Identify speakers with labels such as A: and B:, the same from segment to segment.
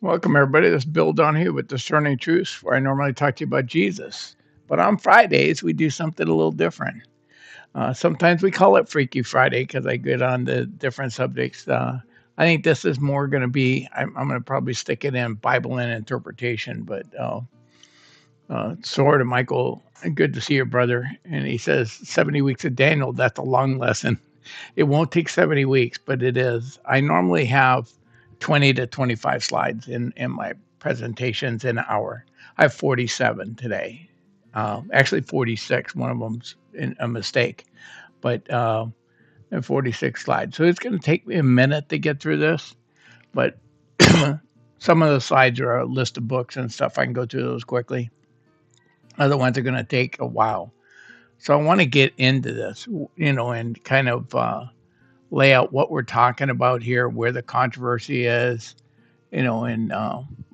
A: Welcome, everybody. This is Bill Donahue with Discerning Truths, where I normally talk to you about Jesus. But on Fridays, we do something a little different. Sometimes we call it Freaky Friday because I get on the different subjects. I think this is more going to be, I'm going to probably stick it in Bible and interpretation. But Sword and Michael, good to see your brother. And he says 70 weeks of Daniel, that's a long lesson. It won't take 70 weeks, but it is. I normally have 20 to 25 slides in my presentations in an hour. I have 47 today. Actually, 46. One of them's a mistake, but 46 slides. So it's going to take me a minute to get through this, but some of the slides are a list of books and stuff. I can go through those quickly. Other ones are going to take a while. So I want to get into this, and kind of lay out what we're talking about here, where the controversy is, and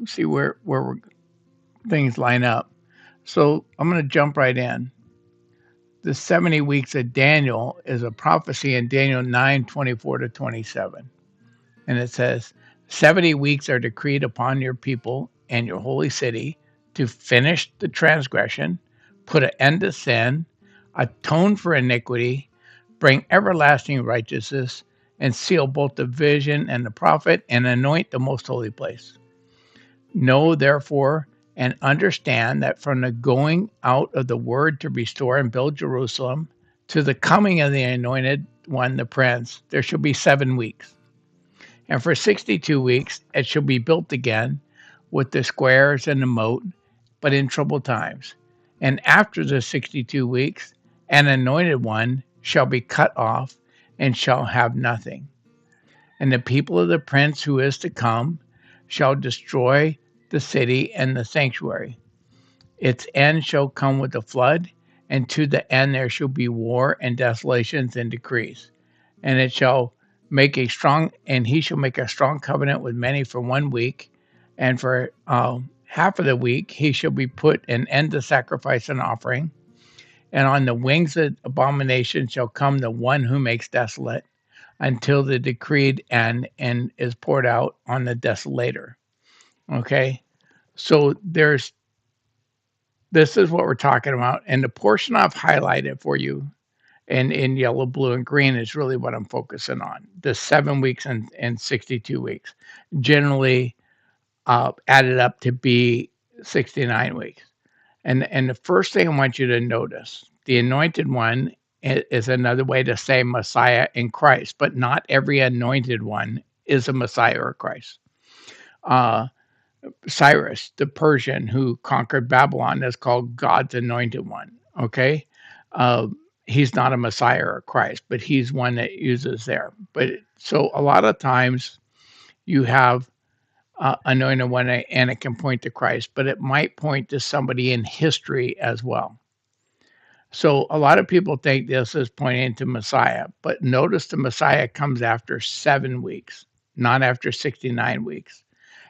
A: see where things line up. So I'm going to jump right in. The 70 weeks of Daniel is a prophecy in Daniel 9:24 to 27. And it says, 70 weeks are decreed upon your people and your holy city to finish the transgression, put an end to sin, atone for iniquity, bring everlasting righteousness, and seal both the vision and the prophet, and anoint the most holy place. Know therefore and understand that from the going out of the word to restore and build Jerusalem to the coming of the anointed one, the prince, there shall be 7 weeks. And for 62 weeks it shall be built again with the squares and the moat, but in troubled times. And after the 62 weeks, an anointed one shall be cut off and shall have nothing. And the people of the prince who is to come shall destroy the city and the sanctuary. Its end shall come with a flood, and to the end there shall be war and desolations and decrees. And it shall make a strong, and he shall make a strong covenant with many for 1 week, and for half of the week he shall be put an end to sacrifice and offering. And on the wings of abomination shall come the one who makes desolate, until the decreed end and is poured out on the desolator. Okay, so this is what we're talking about, and the portion I've highlighted for you in yellow, blue, and green is really what I'm focusing on. The 7 weeks and 62 weeks, generally added up to be 69 weeks. And the first thing I want you to notice, the anointed one is another way to say Messiah in Christ, but not every anointed one is a Messiah or Christ. Uh, Cyrus, the Persian who conquered Babylon, is called God's anointed one. Okay. Uh, he's not a Messiah or Christ, but he's one that uses there. But so a lot of times you have anointed one and it can point to Christ, but it might point to somebody in history as well. So a lot of people think this is pointing to Messiah, but notice the Messiah comes after 7 weeks, not after 69 weeks.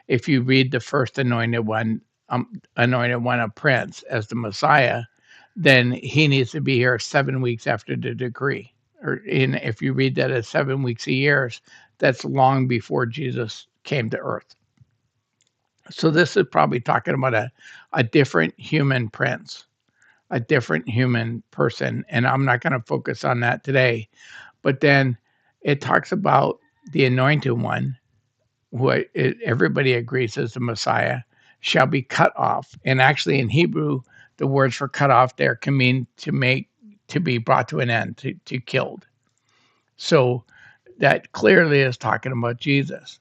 A: If you read the first anointed one, a prince, as the Messiah, then he needs to be here 7 weeks after the decree. If you read that as 7 weeks a year, that's long before Jesus came to earth. So this is probably talking about a different human prince, a different human person. And I'm not going to focus on that today. But then it talks about the anointed one, everybody agrees is the Messiah, shall be cut off. And actually, in Hebrew, the words for cut off there can mean to be brought to an end, to killed. So that clearly is talking about Jesus.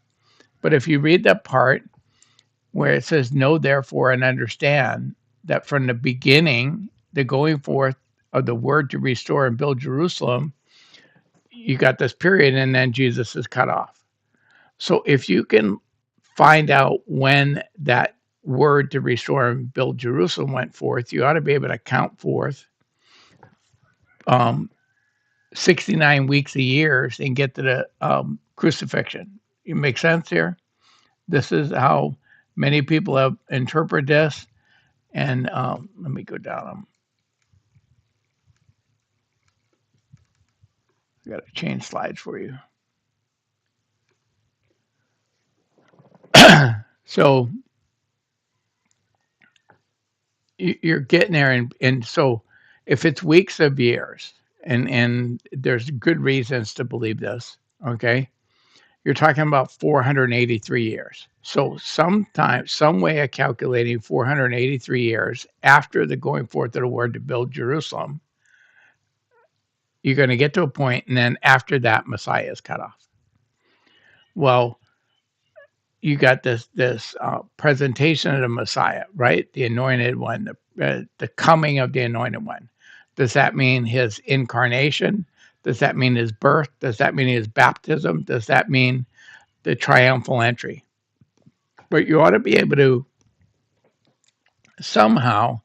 A: But if you read that part where it says, know therefore and understand that from the beginning, the going forth of the word to restore and build Jerusalem, you got this period, and then Jesus is cut off. So if you can find out when that word to restore and build Jerusalem went forth, you ought to be able to count forth 69 weeks of years and get to the crucifixion. It makes sense here? This is how many people have interpreted this. And let me go down. I got to change slides for you. So you're getting there, and so if it's weeks of years, and there's good reasons to believe this, okay, you're talking about 483 years. So sometime, some way of calculating 483 years after the going forth of the word to build Jerusalem, you're going to get to a point, and then after that, Messiah is cut off. Well, you got this presentation of the Messiah, right? The anointed one, the coming of the anointed one. Does that mean his incarnation? Does that mean his birth? Does that mean his baptism? Does that mean the triumphal entry? But you ought to be able to somehow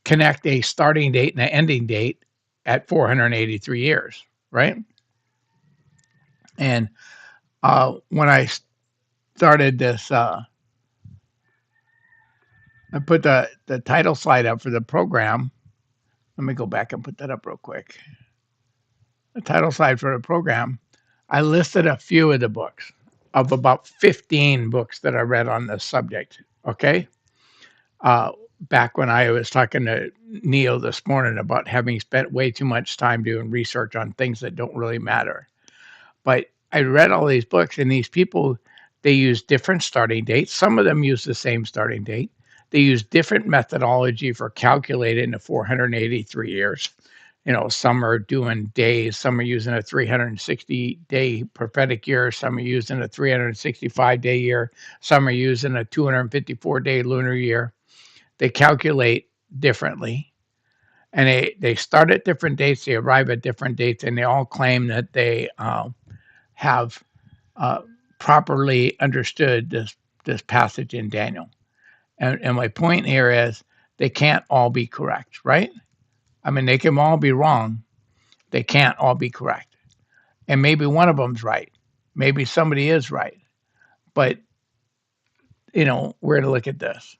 A: connect a starting date and an ending date at 483 years, right? And when I started this, I put the title slide up for the program. Let me go back and put that up real quick. The title slide for the program. I listed a few of the books of about 15 books that I read on this subject. Okay. Uh, Back when I was talking to Neil this morning about having spent way too much time doing research on things that don't really matter. But I read all these books, and these people, they use different starting dates. Some of them use the same starting date. They use different methodology for calculating the 483 years. You know, some are doing days, some are using a 360-day prophetic year, some are using a 365-day year, some are using a 254-day lunar year. They calculate differently, and they start at different dates, they arrive at different dates, and they all claim that they have uh, properly understood this passage in Daniel. And my point here is they can't all be correct, right? I mean, they can all be wrong. They can't all be correct. And maybe one of them's right. Maybe somebody is right. But, we're going to look at this.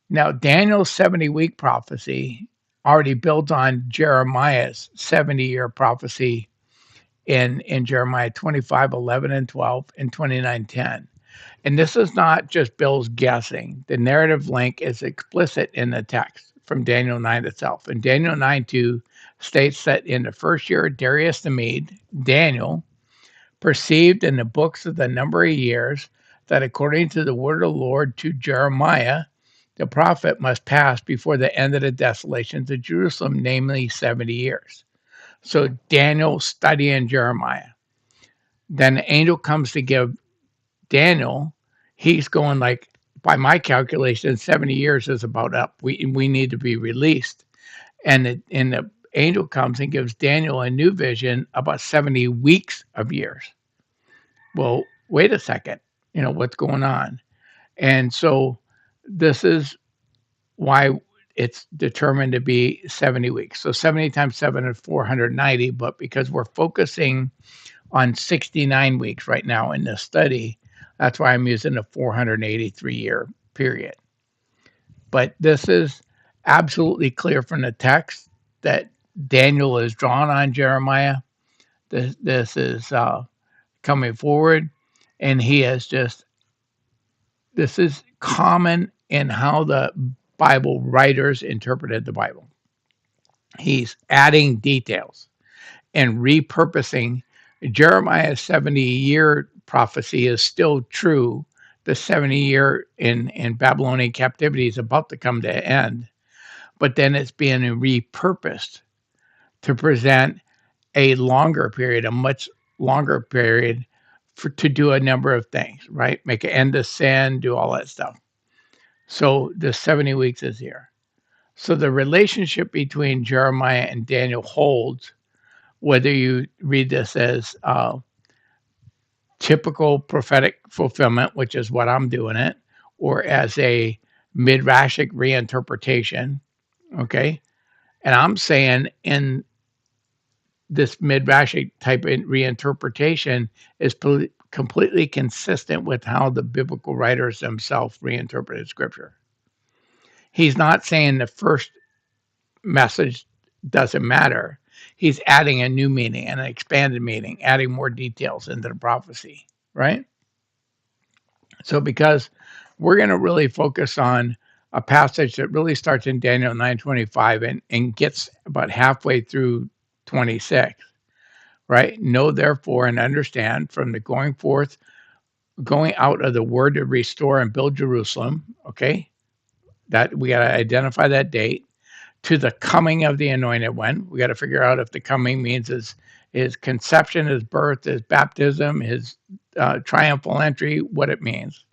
A: Now, Daniel's 70-week prophecy already builds on Jeremiah's 70-year prophecy in Jeremiah 25:11 and 12 and 29:10. And this is not just Bill's guessing. The narrative link is explicit in the text from Daniel 9 itself. And Daniel 9:2 states that in the first year of Darius the Mede, Daniel perceived in the books of the number of years that according to the word of the Lord to Jeremiah, the prophet must pass before the end of the desolations of Jerusalem, namely 70 years. So Daniel studying Jeremiah. Then the angel comes to give Daniel, he's going like, by my calculation, 70 years is about up. We need to be released. And the angel comes and gives Daniel a new vision about 70 weeks of years. Well, wait a second, what's going on? And so this is why it's determined to be 70 weeks. So 70 times 7 is 490, but because we're focusing on 69 weeks right now in this study, that's why I'm using a 483-year period. But this is absolutely clear from the text that Daniel is drawn on Jeremiah. This is coming forward, and this is common in how the Bible writers interpreted the Bible. He's adding details and repurposing. Jeremiah's 70-year prophecy is still true. The 70-year in Babylonian captivity is about to come to an end, but then it's being repurposed to present a longer period, a much longer period to do a number of things, right? Make an end to sin, do all that stuff. So the 70 weeks is here. So the relationship between Jeremiah and Daniel holds whether you read this as typical prophetic fulfillment, which is what I'm doing it, or as a midrashic reinterpretation. Okay. And I'm saying in this midrashic type of reinterpretation is completely consistent with how the biblical writers themselves reinterpreted scripture. He's not saying the first message doesn't matter. He's adding a new meaning and an expanded meaning, adding more details into the prophecy, right? So because we're going to really focus on a passage that really starts in Daniel 9:25 and gets about halfway through 26, right? Know therefore and understand from the going out of the word to restore and build Jerusalem, okay? That we got to identify that date to the coming of the anointed one. We got to figure out if the coming means his conception, his birth, his baptism, his triumphal entry, what it means.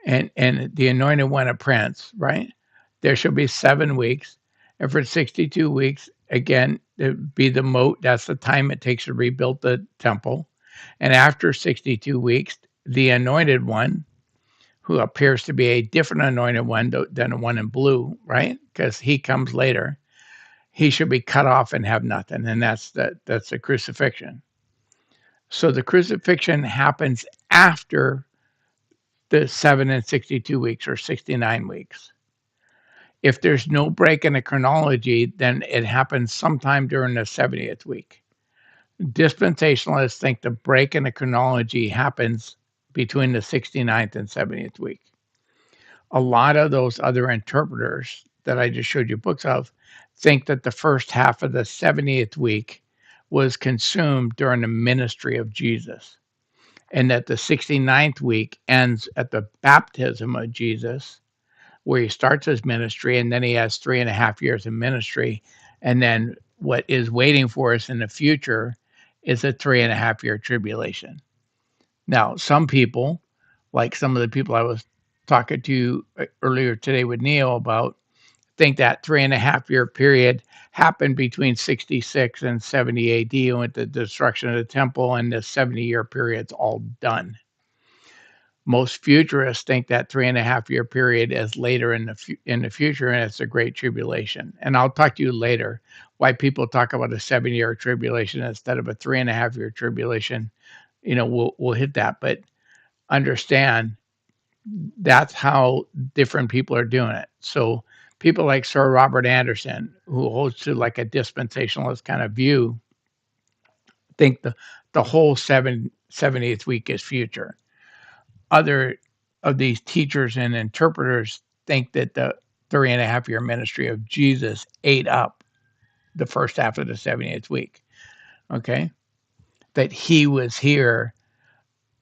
A: And the anointed one a prince, right? There shall be 7 weeks, and for 62 weeks, again, it be the moat. That's the time it takes to rebuild the temple. And after 62 weeks, the anointed one, who appears to be a different anointed one than the one in blue, right? Because he comes later. He should be cut off and have nothing, and that's the crucifixion. So the crucifixion happens after the 7 and 62 weeks or 69 weeks. If there's no break in the chronology, then it happens sometime during the 70th week. Dispensationalists think the break in the chronology happens between the 69th and 70th week. A lot of those other interpreters that I just showed you books of think that the first half of the 70th week was consumed during the ministry of Jesus, and that the 69th week ends at the baptism of Jesus, where he starts his ministry, and then he has 3.5 years in ministry. And then what is waiting for us in the future is a 3.5 year tribulation. Now, some people, like some of the people I was talking to earlier today with Neil about, think that 3.5 year period happened between 66 and 70 AD with the destruction of the temple, and the 70-year period's all done. Most futurists think that 3.5 year period is later in the future, and it's a great tribulation. And I'll talk to you later why people talk about a 7-year tribulation instead of a 3.5 year tribulation. We'll hit that, but understand that's how different people are doing it. So people like Sir Robert Anderson, who holds to like a dispensationalist kind of view, think the whole 70th week is future. Other of these teachers and interpreters think that the 3.5 year ministry of Jesus ate up the first half of the 70th week. Okay. That he was here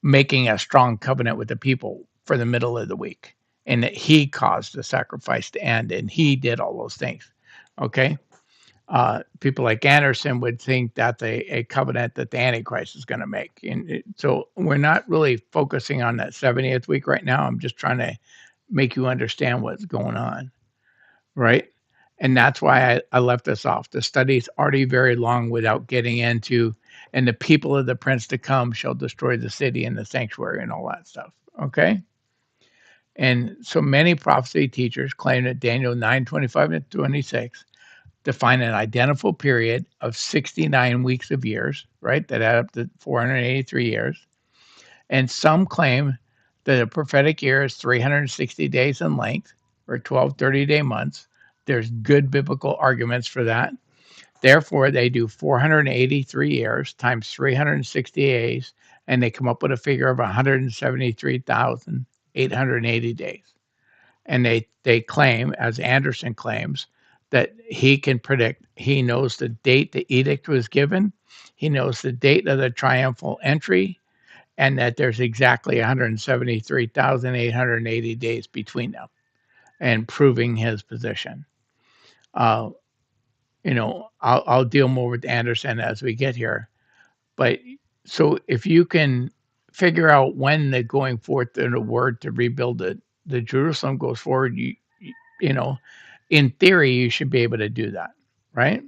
A: making a strong covenant with the people for the middle of the week, and that he caused the sacrifice to end, and he did all those things. Okay. People like Anderson would think that's a covenant that the Antichrist is going to make. So we're not really focusing on that 70th week right now. I'm just trying to make you understand what's going on, right? And that's why I left this off. The study's already very long without getting into, and the people of the prince to come shall destroy the city and the sanctuary and all that stuff, okay? And so many prophecy teachers claim that Daniel 9:25 and 26 define an identical period of 69 weeks of years, right? That add up to 483 years. And some claim that a prophetic year is 360 days in length, or 12 30-day months. There's good biblical arguments for that. Therefore, they do 483 years times 360 days, and they come up with a figure of 173,880 days. And they claim, as Anderson claims, that he can predict. He knows the date the edict was given. He knows the date of the triumphal entry, and that there's exactly 173,880 days between them, and proving his position. Uh, I'll deal more with Anderson as we get here. But so if you can figure out when the going forth in the word to rebuild the Jerusalem goes forward, you know, in theory, you should be able to do that, right?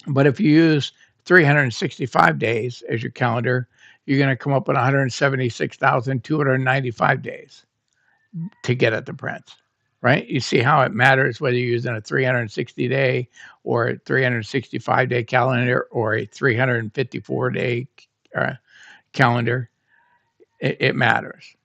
A: But if you use 365 days as your calendar, you're going to come up with 176,295 days to get at the prince, right? You see how it matters whether you're using a 360-day or a 365-day calendar or a 354-day calendar. It matters.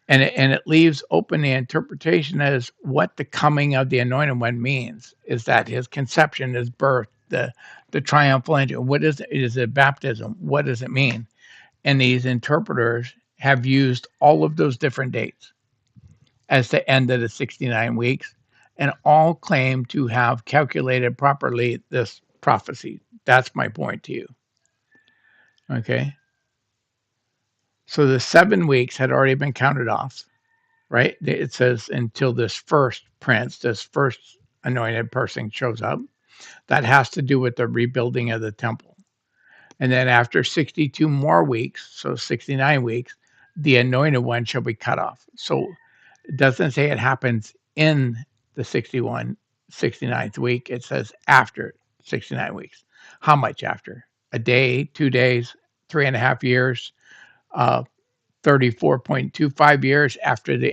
A: And it leaves open the interpretation as what the coming of the anointed one means. Is that his conception, his birth, the triumphal entry? What is it? Is it baptism? What does it mean? And these interpreters have used all of those different dates as the end of the 69 weeks, and all claim to have calculated properly this prophecy. That's my point to you. Okay. So the 7 weeks had already been counted off, right? It says until this first prince, this first anointed person shows up. That has to do with the rebuilding of the temple. And then after 62 more weeks, so 69 weeks, the anointed one shall be cut off. So it doesn't say it happens in the 69th week. It says after 69 weeks. How much after? A day, 2 days, 3.5 years, uh, 34.25 years after the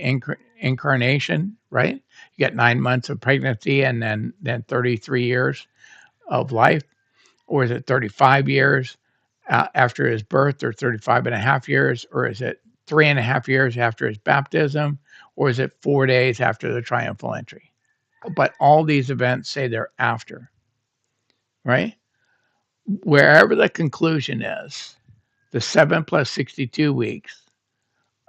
A: incarnation, right? You get 9 months of pregnancy and then 33 years of life. Or is it 35 years after his birth, or 35 and a half years? Or is it 3.5 years after his baptism? Or is it 4 days after the triumphal entry? But all these events say they're after, right? Wherever the conclusion is, the 7 plus 62 weeks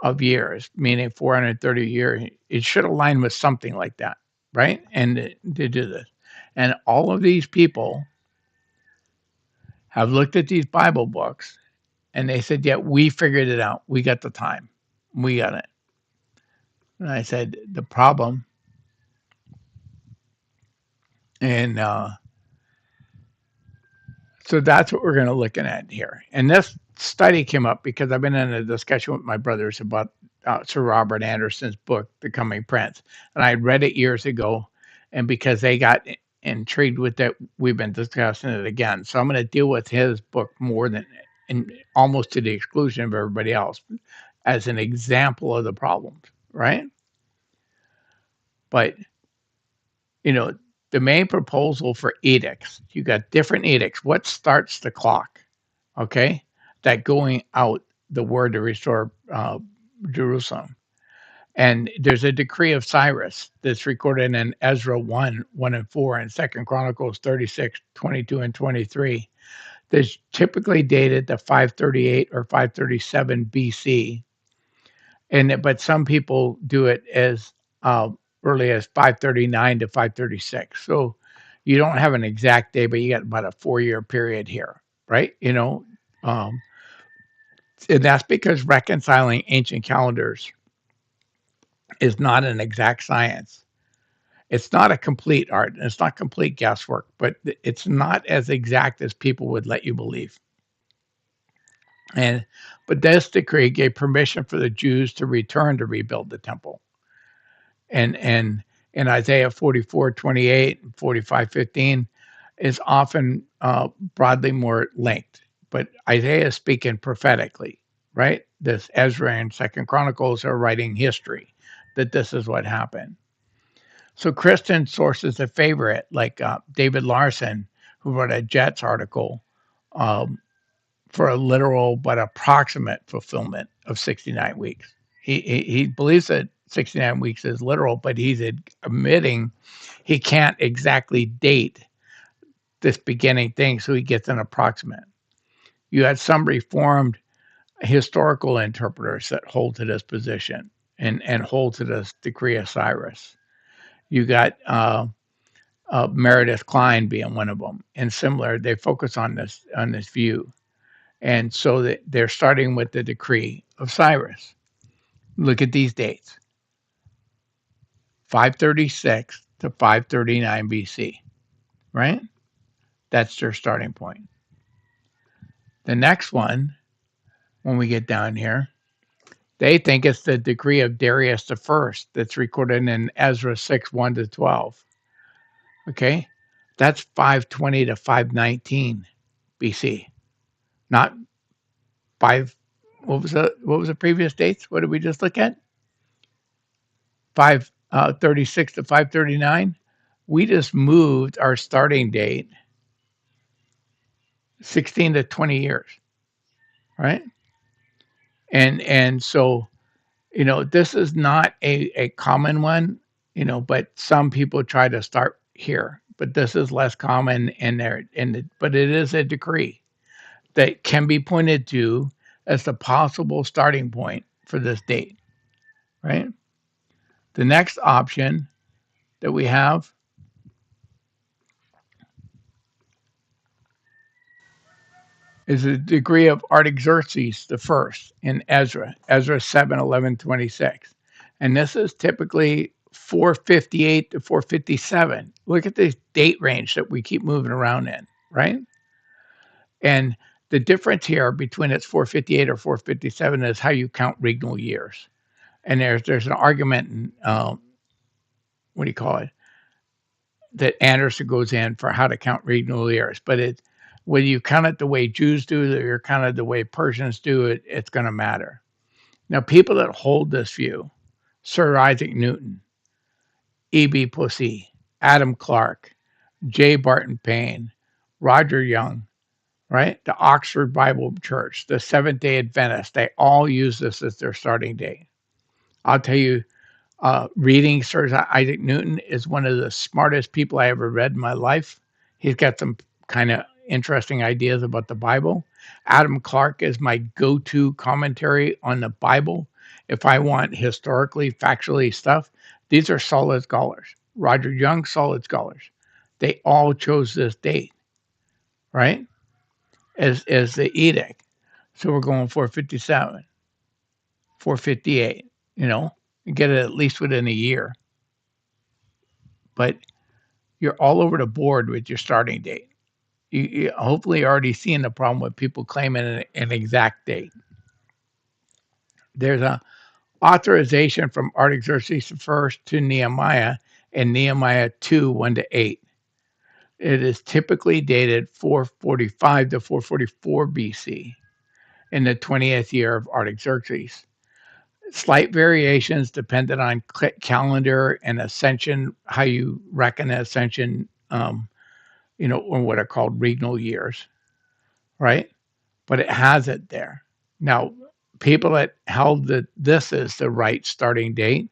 A: of years, meaning 430 years, it should align with something like that, right? And to do this. And all of these people have looked at these Bible books and they said, yeah, we figured it out. We got the time. We got it. And I said, the problem, and so that's what we're going to look at here. And this study came up because I've been in a discussion with my brothers about Sir Robert Anderson's book, The Coming Prince. And I read it years ago. And because they got intrigued with it, we've been discussing it again. So I'm going to deal with his book more than, and almost to the exclusion of everybody else, as an example of the problems, right? But, you know, the main proposal for edicts, you got different edicts. What starts the clock? Okay. That going out the word to restore Jerusalem. And there's a decree of Cyrus that's recorded in Ezra 1 and 4, and Second Chronicles 36, 22 and 23. That's typically dated to 538 or 537 BC. But some people do it as early as 539 to 536. So you don't have an exact day, but you got about a 4-year period here, right? Um, and that's because reconciling ancient calendars is not an exact science. It's not a complete art, and it's not complete guesswork, but it's not as exact as people would let you believe. But this decree gave permission for the Jews to return to rebuild the temple. And in Isaiah 44:28 and 45:15 is often broadly more linked. But Isaiah is speaking prophetically, right? This Ezra and Second Chronicles are writing history, that this is what happened. So Christian sources that favor it, like David Larson, who wrote a Jets article um, for a literal but approximate fulfillment of 69 weeks. He believes that 69 weeks is literal, but he's admitting he can't exactly date this beginning thing, so he gets an approximate. You had some reformed historical interpreters that hold to this position and hold to this decree of Cyrus. You got Meredith Kline being one of them, and similar. They focus on this view, and so they're starting with the decree of Cyrus. Look at these dates: 536 to 539 BC. Right? That's their starting point. The next one, when we get down here, they think it's the decree of Darius the First that's recorded in Ezra 6, 1 to 12. Okay? That's 520 to 519 BC. Not five. What was the previous dates? What did we just look at? 536 to 539. We just moved our starting date 16 to 20 years, right? And so, this is not a common one, but some people try to start here. But this is less common, but it is a decree that can be pointed to as the possible starting point for this date, right? The next option that we have is the degree of Artaxerxes the first in Ezra 7:11-26. And this is typically 458 to 457. Look at this date range that we keep moving around in, right? And the difference here between it's 458 or 457 is how you count regnal years. And there's an argument in, what do you call it, that Anderson goes in for how to count regnal years. But whether you count it the way Jews do it or you count it the way Persians do it, it's going to matter. Now, people that hold this view, Sir Isaac Newton, E.B. Pussy, Adam Clarke, J. Barton Payne, Roger Young, right? The Oxford Bible Church, the Seventh Day Adventists, they all use this as their starting date. I'll tell you, reading Sir Isaac Newton is one of the smartest people I ever read in my life. He's got some kind of interesting ideas about the Bible. Adam Clarke is my go-to commentary on the Bible. If I want historically, factually stuff, these are solid scholars. Roger Young, solid scholars. They all chose this date, right? As the edict. So we're going 457, 458, and get it at least within a year. But you're all over the board with your starting date. You hopefully already seeing the problem with people claiming an exact date. There's a authorization from Artaxerxes I to Nehemiah and Nehemiah 2, 1-8. It is typically dated 445 to 444 BC in the 20th year of Artaxerxes. Slight variations dependent on calendar and ascension, how you reckon ascension, or what are called regnal years, right? But it has it there. Now, people that held that this is the right starting date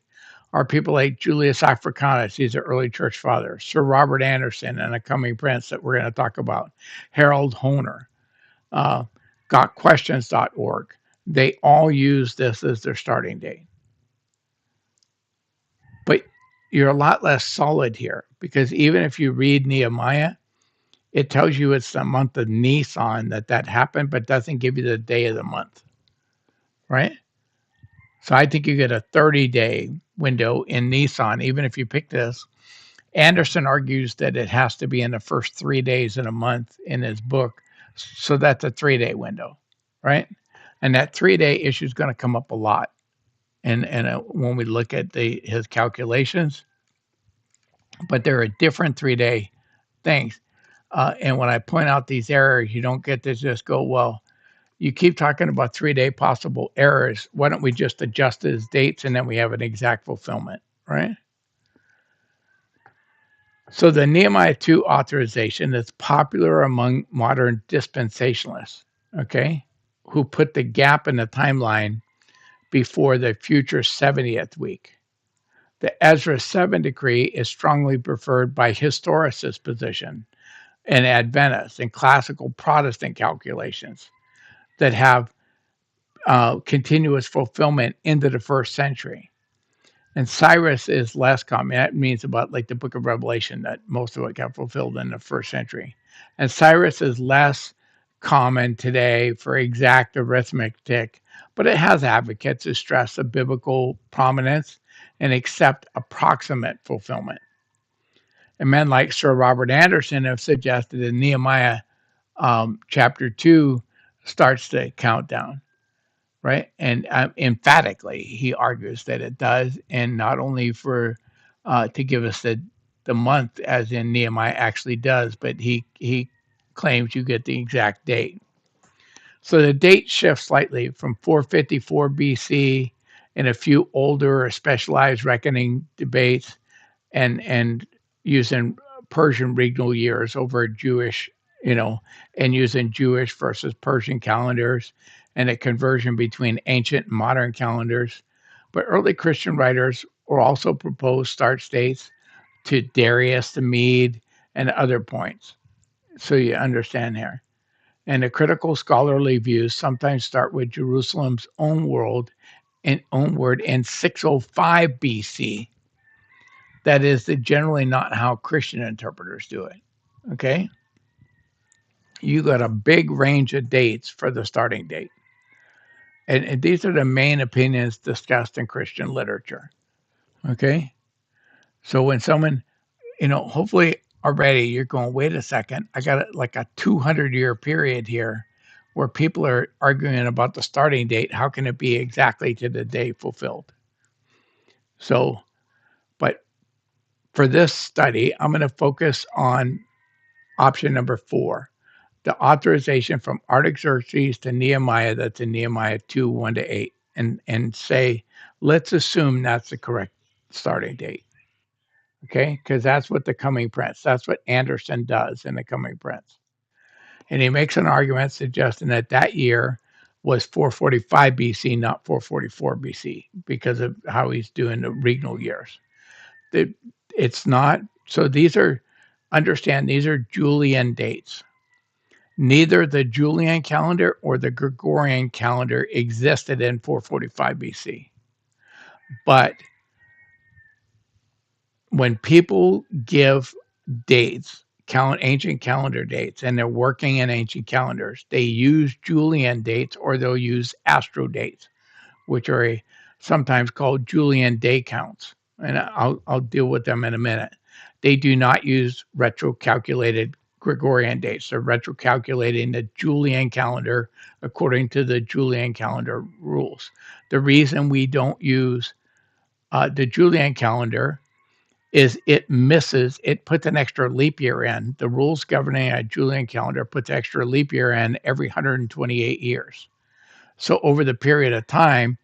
A: are people like Julius Africanus, he's an early church father, Sir Robert Anderson, and a coming prince that we're going to talk about, Harold Honer, uh, gotquestions.org. They all use this as their starting date. But you're a lot less solid here because even if you read Nehemiah, it tells you it's the month of Nisan that happened, but doesn't give you the day of the month, right? So I think you get a 30-day window in Nisan, even if you pick this. Anderson argues that it has to be in the first 3 days in a month in his book. So that's a 3-day window, right? And that 3-day issue is going to come up a lot. And when we look at his calculations, but there are different 3-day things. And when I point out these errors, you don't get to just go, well, you keep talking about 3-day possible errors. Why don't we just adjust his dates and then we have an exact fulfillment, right? So the Nehemiah 2 authorization is popular among modern dispensationalists, okay, who put the gap in the timeline before the future 70th week. The Ezra 7 decree is strongly preferred by historicists' position and Adventists and classical Protestant calculations that have continuous fulfillment into the first century. And Cyrus is less common. That means about like the book of Revelation, that most of it got fulfilled in the first century. And Cyrus is less common today for exact arithmetic, but it has advocates who stress the biblical prominence and accept approximate fulfillment. And men like Sir Robert Anderson have suggested that Nehemiah chapter 2 starts the countdown, right? And emphatically, he argues that it does, and not only for to give us the month, as in Nehemiah actually does, but he claims you get the exact date. So the date shifts slightly from 454 BC in a few older or specialized reckoning debates, and using Persian regnal years over Jewish, and using Jewish versus Persian calendars and a conversion between ancient and modern calendars. But early Christian writers will also propose start dates to Darius the Mede and other points. So you understand here. And the critical scholarly views sometimes start with Jerusalem's own word in 605 BC. That is generally not how Christian interpreters do it. Okay? You got a big range of dates for the starting date. And these are the main opinions discussed in Christian literature. Okay? So when someone, hopefully already you're going, wait a second, I got like a 200-year period here where people are arguing about the starting date. How can it be exactly to the day fulfilled? So, but for this study, I'm going to focus on option number 4, the authorization from Artaxerxes to Nehemiah, that's in Nehemiah 2, 1-8, and say, let's assume that's the correct starting date. Okay, because that's what the Coming Prince, that's what Anderson does in the Coming Prince. And he makes an argument suggesting that that year was 445 BC, not 444 BC, because of how he's doing the regnal years. It's not, so understand, these are Julian dates. Neither the Julian calendar or the Gregorian calendar existed in 445 BC. But when people give dates, ancient calendar dates, and they're working in ancient calendars, they use Julian dates or they'll use astro dates, which are sometimes called Julian day counts. And I'll deal with them in a minute. They do not use retro-calculated Gregorian dates. They're retro-calculating the Julian calendar according to the Julian calendar rules. The reason we don't use the Julian calendar is it puts an extra leap year in. The rules governing a Julian calendar puts extra leap year in every 128 years. So over the period of time,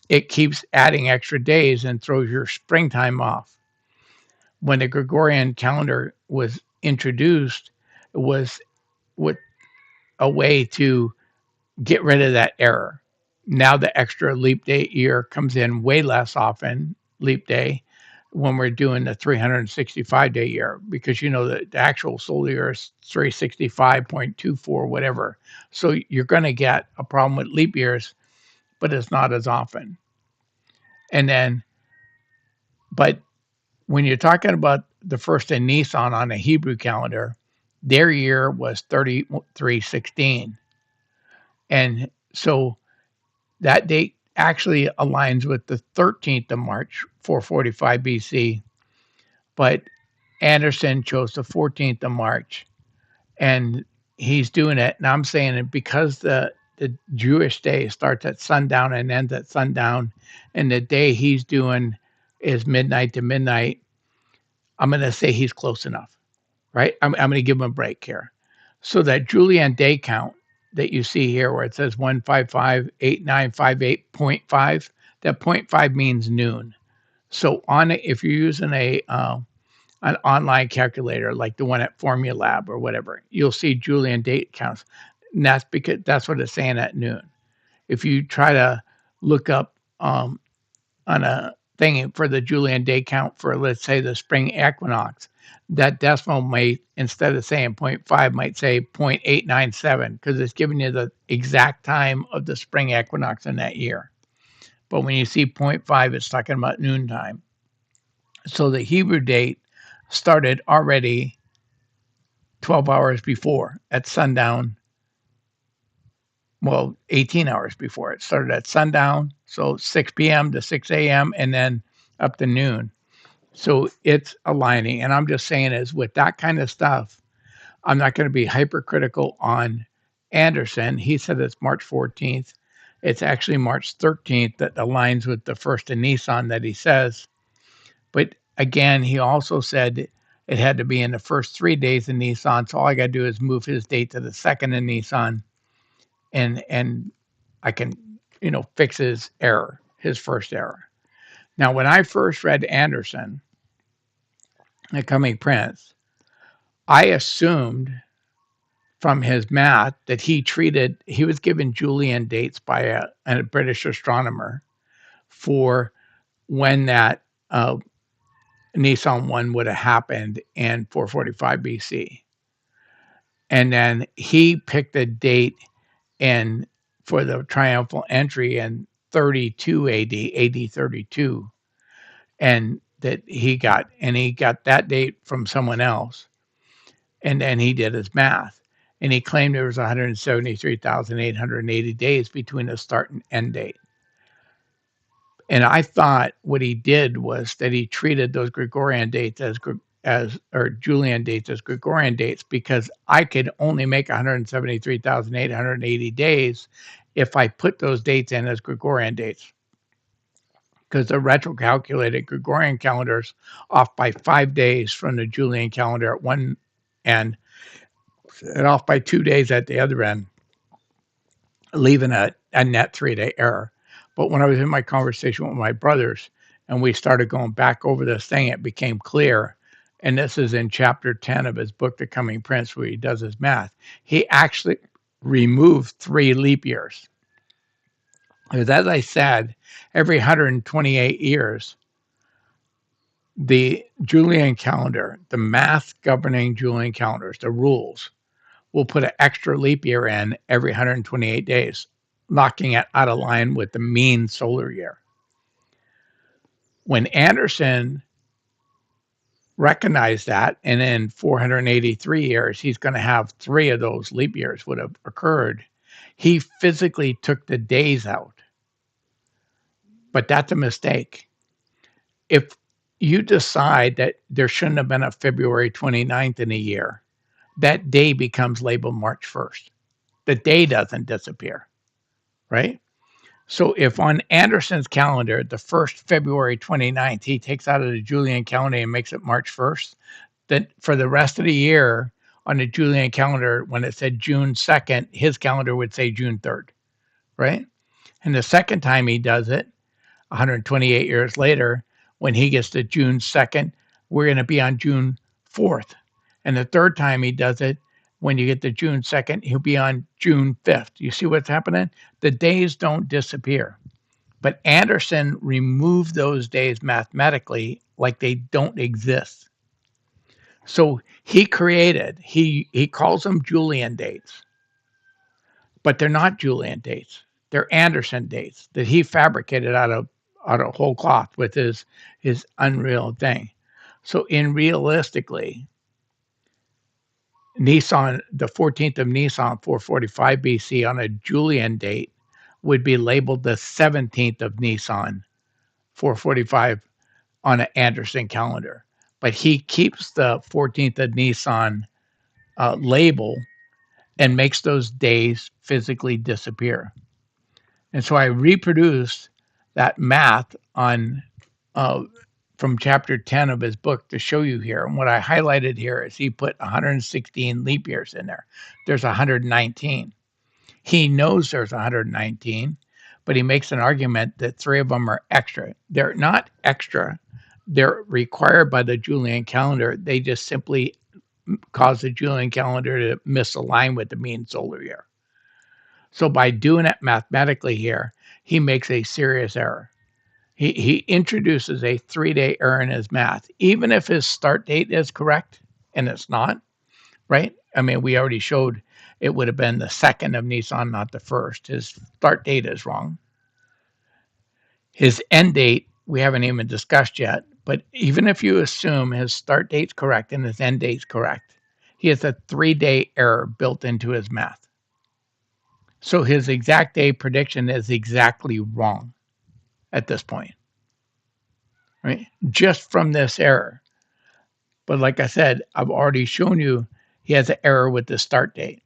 A: it keeps adding extra days and throws your springtime off. When the Gregorian calendar was introduced, it was with a way to get rid of that error. Now the extra leap day year comes in way less often, leap day, when we're doing the 365-day year, because the actual solar year is 365.24, whatever. So you're going to get a problem with leap years, but it's not as often. And then, but when you're talking about the first in Nisan on a Hebrew calendar, their year was 3316. And so that date actually aligns with the 13th of March, 445 BC, but Anderson chose the 14th of March, and he's doing it. And I'm saying it because the Jewish day starts at sundown and ends at sundown, and the day he's doing is midnight to midnight. I'm going to say he's close enough, right? I'm going to give him a break here. So that Julian day count that you see here, where it says 1558958.5, that 0.5 means noon. So if you're using an online calculator like the one at Formulab or whatever, you'll see Julian date counts. And that's because that's what it's saying at noon. If you try to look up on a thing for the Julian day count for, let's say, the spring equinox, that decimal might, instead of saying 0.5, might say 0.897, because it's giving you the exact time of the spring equinox in that year. But when you see 0.5, it's talking about noontime. So the Hebrew date started already 12 hours before at sundown. Well, 18 hours before. It started at sundown, so 6 p.m. to 6 a.m., and then up to noon. So it's aligning. And I'm just saying is with that kind of stuff, I'm not going to be hypercritical on Anderson. He said it's March 14th. It's actually March 13th that aligns with the first in Nisan that he says. But again, he also said it had to be in the first 3 days in Nisan. So all I got to do is move his date to the second in Nisan, and I can, fix his error, his first error. Now, when I first read Anderson, The Coming Prince, I assumed from his math that he was given Julian dates by a British astronomer for when that Nisan 1 would have happened in 445 BC. And then he picked a date and for the triumphal entry in 32 AD 32, and he got that date from someone else, and then he did his math, and he claimed there was 173,880 days between the start and end date. And I thought what he did was that he treated those Gregorian dates as or Julian dates as Gregorian dates, because I could only make 173,880 days if I put those dates in as Gregorian dates, because the retro-calculated Gregorian calendars off by 5 days from the Julian calendar at one end and off by 2 days at the other end, leaving a net 3-day error. But when I was in my conversation with my brothers and we started going back over this thing, it became clear. And this is in chapter 10 of his book, The Coming Prince, where he does his math. He actually removed 3 leap years. Because as I said, every 128 years, the Julian calendar, the math governing Julian calendars, the rules, will put an extra leap year in every 128 days, knocking it out of line with the mean solar year. When Anderson recognized that, and in 483 years, he's going to have 3 of those leap years would have occurred, he physically took the days out. But that's a mistake. If you decide that there shouldn't have been a February 29th in a year, that day becomes labeled March 1st. The day doesn't disappear, right? So if on Anderson's calendar, the first February 29th, he takes out of the Julian calendar and makes it March 1st, then for the rest of the year on the Julian calendar, when it said June 2nd, his calendar would say June 3rd, right? And the second time he does it, 128 years later, when he gets to June 2nd, we're going to be on June 4th. And the third time he does it, when you get to June 2nd, he'll be on June 5th. You see what's happening? The days don't disappear. But Anderson removed those days mathematically like they don't exist. So he calls them Julian dates, but they're not Julian dates. They're Anderson dates that he fabricated out of whole cloth with his unreal thing. So realistically, Nisan, the 14th of Nisan, 445 BC on a Julian date would be labeled the 17th of Nisan, 445 on an Anderson calendar. But he keeps the 14th of Nisan label and makes those days physically disappear. And so I reproduced that math on from chapter 10 of his book to show you here. And what I highlighted here is he put 116 leap years in there. There's 119. He knows there's 119, but he makes an argument that 3 of them are extra. They're not extra. They're required by the Julian calendar. They just simply cause the Julian calendar to misalign with the mean solar year. So by doing it mathematically here, he makes a serious error. He introduces a 3-day error in his math, even if his start date is correct, and it's not, right? I mean, we already showed it would have been the 2nd of Nisan, not the 1st. His start date is wrong. His end date, we haven't even discussed yet, but even if you assume his start date's correct and his end date's correct, he has a 3-day error built into his math. So his exact day prediction is exactly wrong at this point, right? Just from this error. But like I said, I've already shown you he has an error with the start date.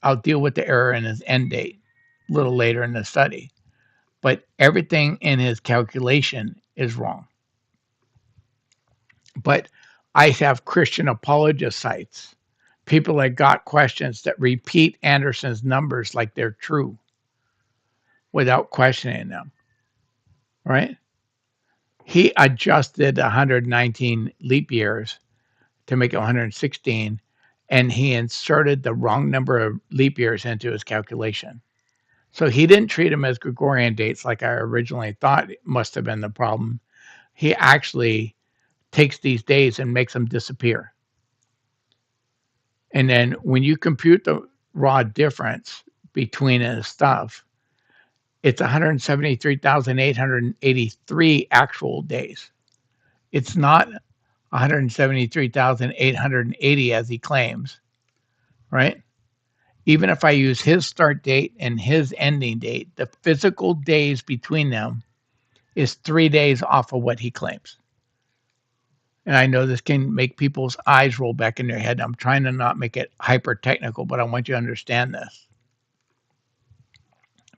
A: I'll deal with the error in his end date a little later in the study. But everything in his calculation is wrong. But I have Christian apologist sites, people that got questions that repeat Anderson's numbers like they're true without questioning them, right? He adjusted 119 leap years to make it 116, and he inserted the wrong number of leap years into his calculation. So he didn't treat them as Gregorian dates like I originally thought must have been the problem. He actually takes these days and makes them disappear. And then when you compute the raw difference between the stuff, it's 173,883 actual days. It's not 173,880 as he claims, right? Even if I use his start date and his ending date, the physical days between them is 3 days off of what he claims. And I know this can make people's eyes roll back in their head. I'm trying to not make it hyper technical, but I want you to understand this.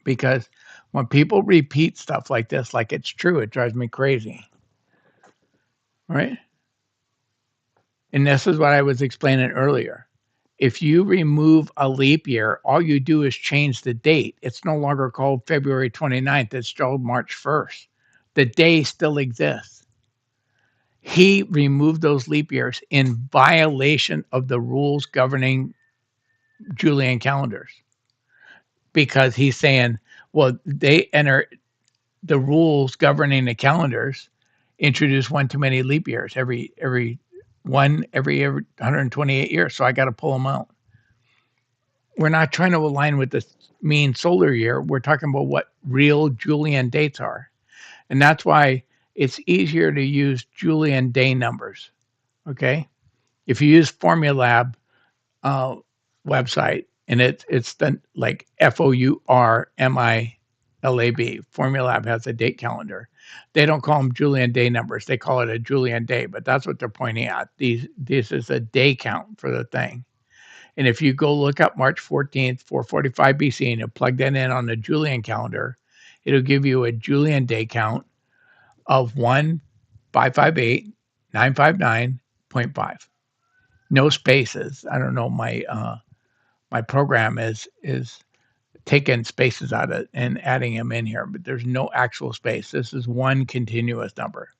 A: Because when people repeat stuff like this, like it's true, it drives me crazy. Right? And this is what I was explaining earlier. If you remove a leap year, all you do is change the date. It's no longer called February 29th, it's called March 1st. The day still exists. He removed those leap years in violation of the rules governing Julian calendars because he's saying, well, they enter the rules governing the calendars introduce one too many leap years every 128 years. So I got to pull them out. We're not trying to align with the mean solar year. We're talking about what real Julian dates are. And that's why it's easier to use Julian day numbers. Okay. If you use Formulab uh, website and it's the like FOURMILAB, Formulab has a date calendar. They don't call them Julian day numbers. They call it a Julian day, but that's what they're pointing at. This is a day count for the thing. And if you go look up March 14th, 445 BC, and you plug that in on the Julian calendar, it'll give you a Julian day count of 1,558,959.5. No spaces. I don't know. My program is taking spaces out of and adding them in here, but there's no actual space. This is one continuous number.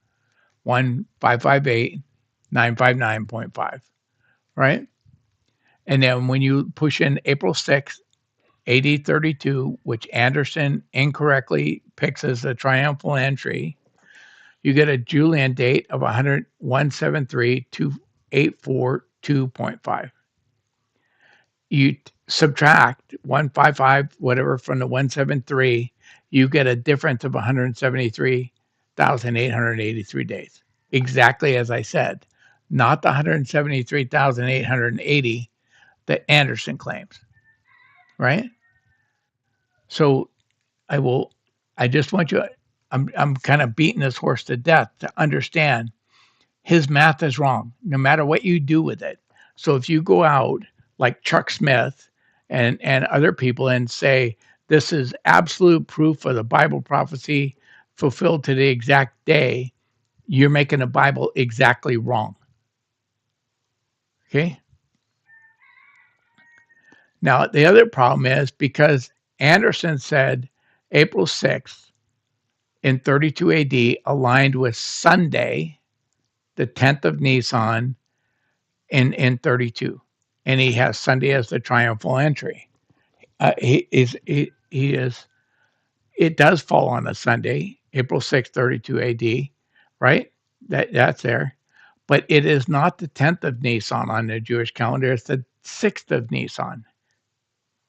A: 1,558,959.5. Right? And then when you push in April 6th, AD 32, which Anderson incorrectly picks as the triumphal entry, you get a Julian date of 173,2842.5. You subtract 155, whatever, from the 173, you get a difference of 173,883 days. Exactly as I said, not the 173,880 that Anderson claims, right? So I will. I just want you. I'm kind of beating this horse to death to understand his math is wrong, no matter what you do with it. So if you go out like Chuck Smith and other people and say this is absolute proof of the Bible prophecy fulfilled to the exact day, you're making the Bible exactly wrong. Okay. Now the other problem is because Anderson said April 6th in 32 AD aligned with Sunday, the 10th of Nisan in 32. And he has Sunday as the triumphal entry. He is, it does fall on a Sunday, April 6th, 32 AD, right? That's there. But it is not the 10th of Nisan on the Jewish calendar, it's the 6th of Nisan.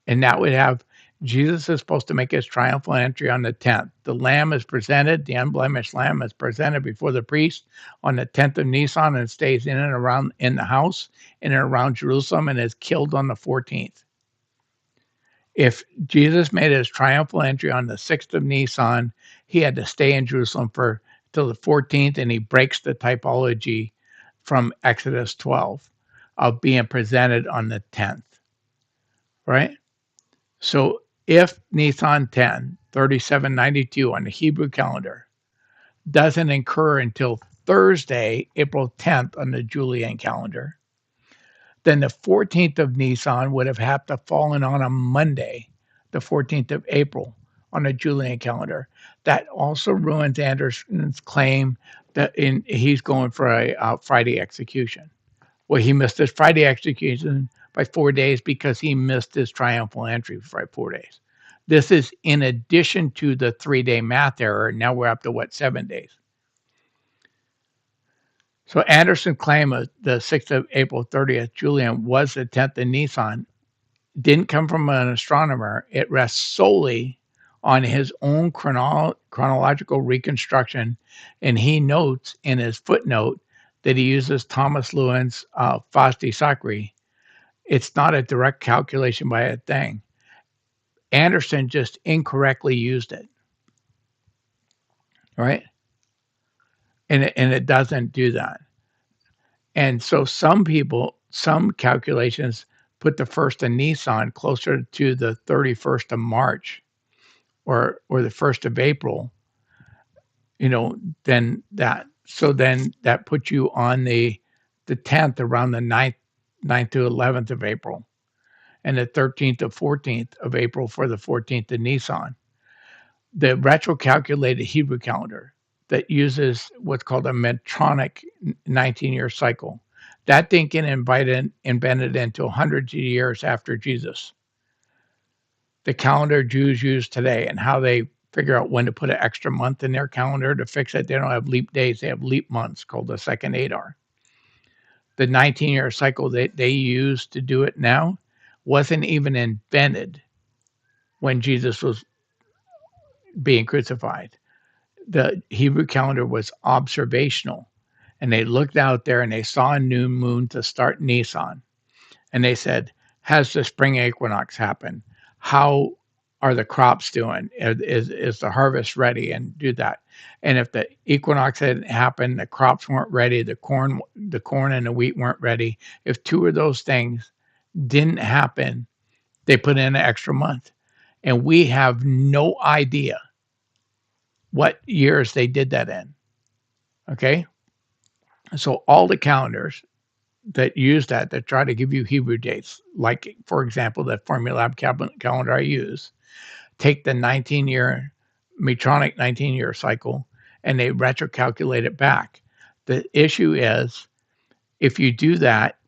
A: And that would have Jesus is supposed to make his triumphal entry on the 10th. The lamb is presented, the unblemished lamb is presented before the priest on the 10th of Nisan and stays in and around in the house in and around Jerusalem and is killed on the 14th. If Jesus made his triumphal entry on the 6th of Nisan, he had to stay in Jerusalem for till the 14th, and he breaks the typology from Exodus 12 of being presented on the 10th, right? So if Nisan 10, 3792 on the Hebrew calendar doesn't incur until Thursday, April 10th on the Julian calendar, then the 14th of Nisan would have had to fallen on a Monday, the 14th of April on the Julian calendar. That also ruins Anderson's claim that he's going for a Friday execution. Well, he missed his Friday execution by 4 days because he missed his triumphal entry for 4 days. This is in addition to the 3-day math error. Now we're up to what, 7 days? So Anderson's claim of the 6th of April 30th Julian was the 10th in Nisan didn't come from an astronomer. It rests solely on his own chronological reconstruction, and he notes in his footnote that he uses Thomas Lewin's Fasti Sacri. It's not a direct calculation by a thing. Anderson just incorrectly used it, right? And it doesn't do that. And so some calculations put the 1st of Nisan closer to the 31st of March or the 1st of April, than that. So then that puts you on the 10th around the ninth to 11th of April, and the 13th to 14th of April for the 14th of Nisan. The retro-calculated Hebrew calendar that uses what's called a Metronic 19-year cycle. That thing can embedded into hundreds of years after Jesus. The calendar Jews use today and how they figure out when to put an extra month in their calendar to fix it. They don't have leap days, they have leap months called the second Adar. The 19-year cycle that they use to do it now wasn't even invented when Jesus was being crucified. The Hebrew calendar was observational, and they looked out there and they saw a new moon to start Nisan, and they said, has the spring equinox happened? How are the crops doing? Is the harvest ready? And do that. And if the equinox hadn't happened, the crops weren't ready, the corn and the wheat weren't ready. If two of those things didn't happen, they put in an extra month. And we have no idea what years they did that in. Okay. So all the calendars that use that try to give you Hebrew dates, like, for example, the Formulab calendar I use, take the 19-year, Metronic 19-year cycle, and they retro-calculate it back. The issue is, if you do that,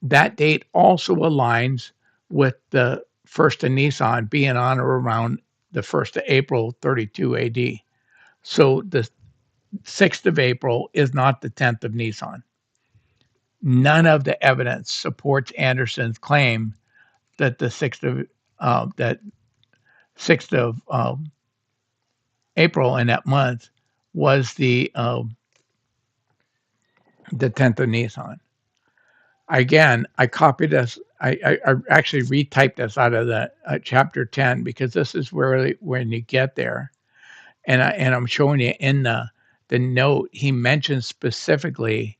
A: that date also aligns with the 1st of Nisan being on or around the 1st of April 32 AD. So the 6th of April is not the 10th of Nisan. None of the evidence supports Anderson's claim that the 6th of April in that month was the 10th of Nisan. Again, I copied this. I actually retyped this out of the chapter 10 because this is where when you get there, and I'm showing you in the note he mentions specifically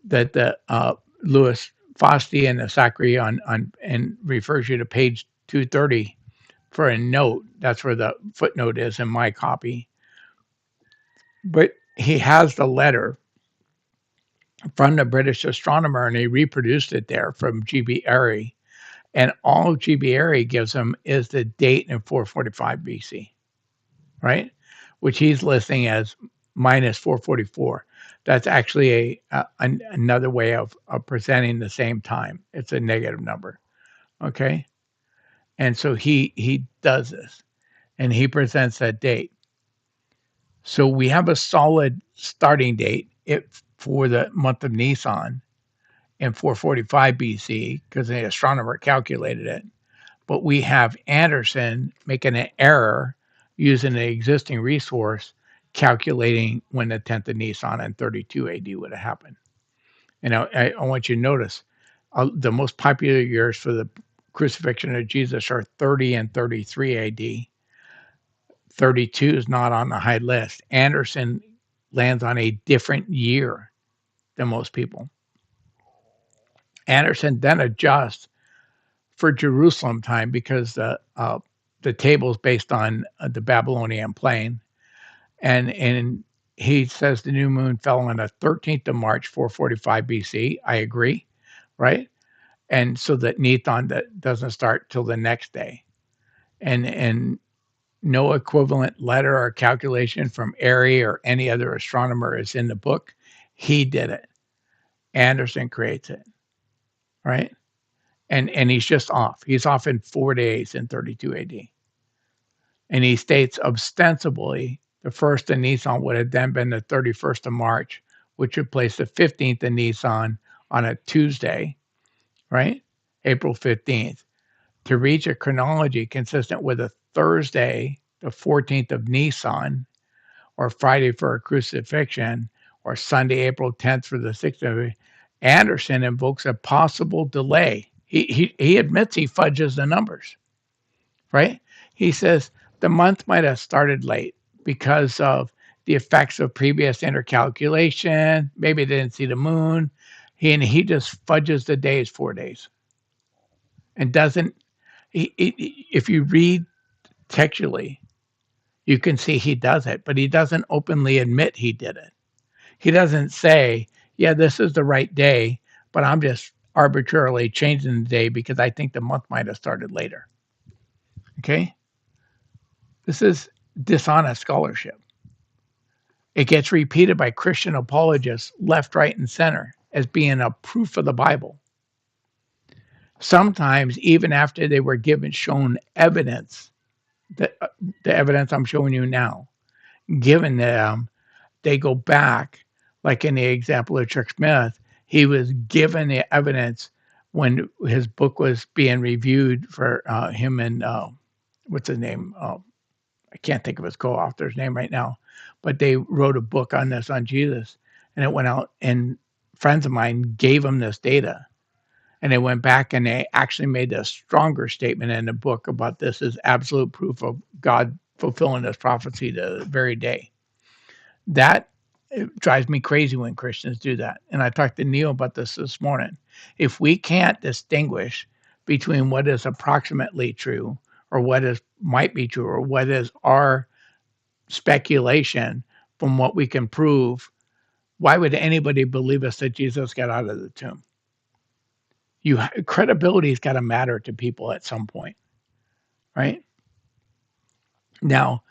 A: that the Louis Fasti and the Sacri on and refers you to page 230 for a note. That's where the footnote is in my copy. But he has the letter from the British astronomer and he reproduced it there from G.B. Airy. And all G.B. Airy gives him is the date in 445 BC, right? Which he's listing as minus 444. That's actually another way of presenting the same time. It's a negative number, okay? And so he does this, and he presents that date. So we have a solid starting date for the month of Nisan in 445 BC because the astronomer calculated it. But we have Anderson making an error using the existing resource calculating when the 10th of Nisan and 32 AD would have happened. And I want you to notice the most popular years for the crucifixion of Jesus are 30 and 33 AD. 32 is not on the high list. Anderson lands on a different year than most people. Anderson then adjusts for Jerusalem time because the table is based on the Babylonian plane, and he says the new moon fell on the 13th of March, 445 BC. I agree, right? And so that Nisan that doesn't start till the next day, and no equivalent letter or calculation from Airy or any other astronomer is in the book. He did it. Anderson creates it, right? And he's just off. He's off in 4 days in 32 AD. And he states ostensibly the 1st of Nisan would have then been the 31st of March, which would place the 15th of Nisan on a Tuesday, right? April 15th, to reach a chronology consistent with a Thursday, the 14th of Nisan, or Friday for a crucifixion, or Sunday, April 10th for the 6th. Anderson invokes a possible delay. He admits he fudges the numbers, right? He says the month might have started late because of the effects of previous intercalculation. Maybe they didn't see the moon. He just fudges the days 4 days and doesn't. If you read textually, you can see he does it, but he doesn't openly admit he did it. He doesn't say, yeah, this is the right day, but I'm just arbitrarily changing the day because I think the month might have started later. Okay? This is dishonest scholarship. It gets repeated by Christian apologists left, right, and center as being a proof of the Bible. Sometimes, even after they were shown evidence, the evidence I'm showing you now, given them, they go back, like in the example of Chuck Smith, he was given the evidence when his book was being reviewed for him and what's his name? I can't think of his co-author's name right now, but they wrote a book on this on Jesus, and it went out, and friends of mine gave him this data, and they went back and they actually made a stronger statement in the book about this as absolute proof of God fulfilling this prophecy to the very day. That it drives me crazy when Christians do that. And I talked to Neil about this morning. If we can't distinguish between what is approximately true or what is might be true or what is our speculation from what we can prove, why would anybody believe us that Jesus got out of the tomb? Credibility's got to matter to people at some point, right? Now,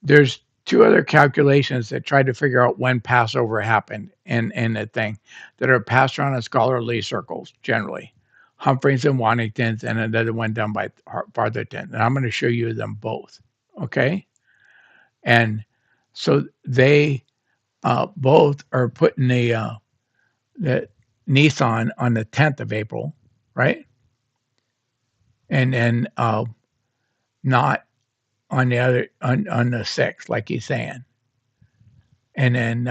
A: there's two other calculations that try to figure out when Passover happened and the thing that are passed around in scholarly circles generally. Humphreys and Waddington's, and another one done by Fartherton. And I'm going to show you them both. Okay. And so they both are putting the Nissan on the 10th of April, right? And then not on the other on the 6th, like he's saying. And then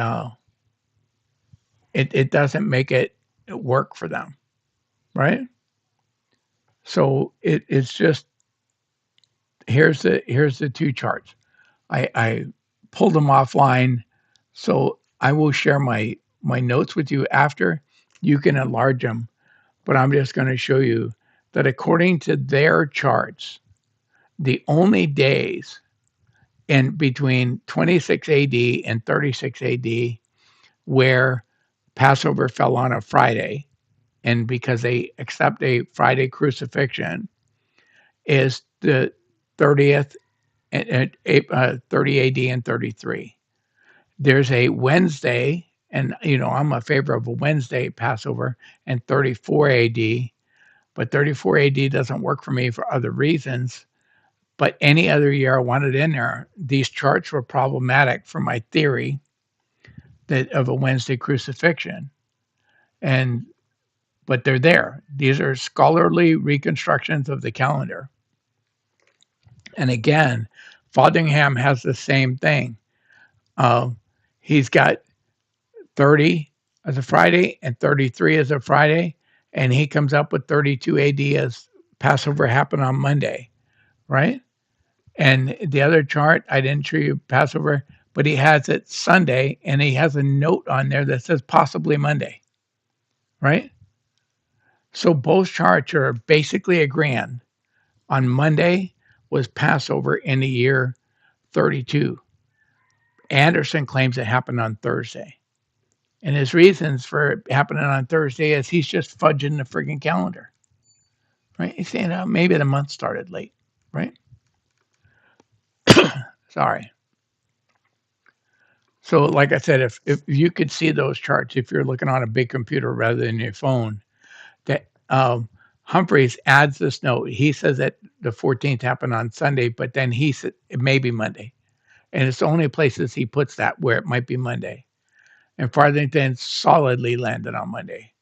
A: it doesn't make it work for them, right? So it's just here's the two charts. I pulled them offline, so I will share my notes with you after. You can enlarge them, but I'm just going to show you that according to their charts, the only days in between 26 AD and 36 AD where Passover fell on a Friday, and because they accept a Friday crucifixion, is the 30th, 30 AD and 33. There's a Wednesday, and I'm a favor of a Wednesday Passover, and 34 AD, but 34 AD doesn't work for me for other reasons. But any other year I wanted in there, these charts were problematic for my theory that of a Wednesday crucifixion. But they're there. These are scholarly reconstructions of the calendar. And again, Fotheringham has the same thing. He's got 30 as a Friday and 33 as a Friday, and he comes up with 32 AD as Passover happened on Monday, right? And the other chart, I didn't show you Passover, but he has it Sunday, and he has a note on there that says possibly Monday, right? So both charts are basically agreeing on Monday was Passover in the year 32. Anderson claims it happened on Thursday. And his reasons for it happening on Thursday is he's just fudging the friggin' calendar, right? He's saying, oh, maybe the month started late, right? Sorry. So like I said, if you could see those charts, if you're looking on a big computer rather than your phone, that Humphreys adds this note. He says that the 14th happened on Sunday, but then he said it may be Monday. And it's the only places he puts that where it might be Monday. and Farthington solidly landed on Monday.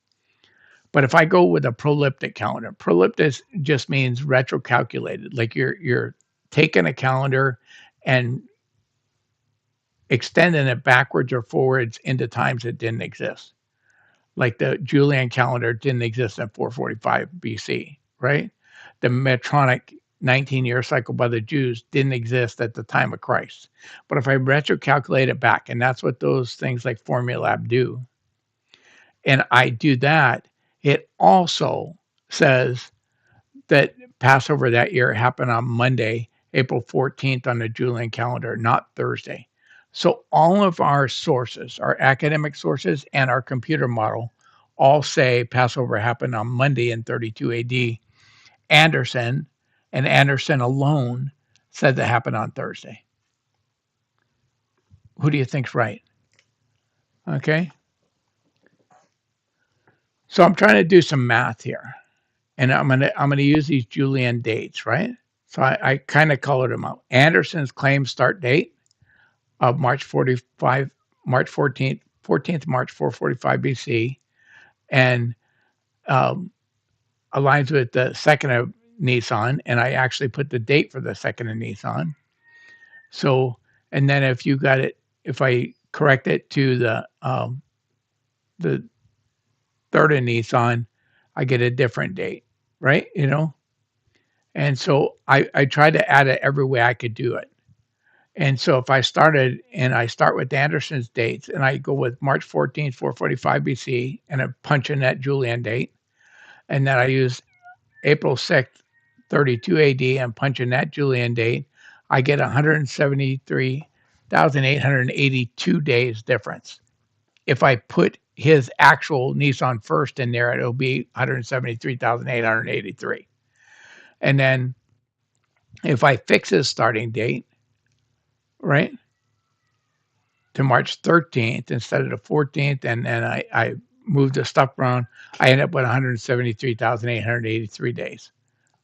A: But if I go with a proleptic calendar, proleptic just means retrocalculated. Like you're taking a calendar and extending it backwards or forwards into times that didn't exist. Like the Julian calendar didn't exist at 445 BC, right? The Metronic 19-year cycle by the Jews didn't exist at the time of Christ. But if I retrocalculate it back, and that's what those things like Formulab do, and I do that, it also says that Passover that year happened on Monday, April 14th on the Julian calendar, not Thursday. So all of our sources, our academic sources and our computer model, all say Passover happened on Monday in 32 AD. Anderson and Anderson alone said that happened on Thursday. Who do you think's right? Okay. So I'm trying to do some math here. And I'm gonna use these Julian dates, right? So I kind of colored them out. Anderson's claim start date of March 45, March 14th March 445 BC, and um, aligns with the second of Nisan, and I actually put the date for the second of Nisan. So, and then if I correct it to the third of Nisan, I get a different date, right? And so I tried to add it every way I could do it. And so if I start with Anderson's dates and I go with March 14th, 445 BC, and I punch in that Julian date, and then I use April 6th, 32 AD, and punch in that Julian date, I get 173,882 days difference. If I put his actual Nissan first in there, it'll be 173,883. And then if I fix his starting date, right, to March 13th instead of the 14th, and then I moved the stuff around, I end up with 173,883 days.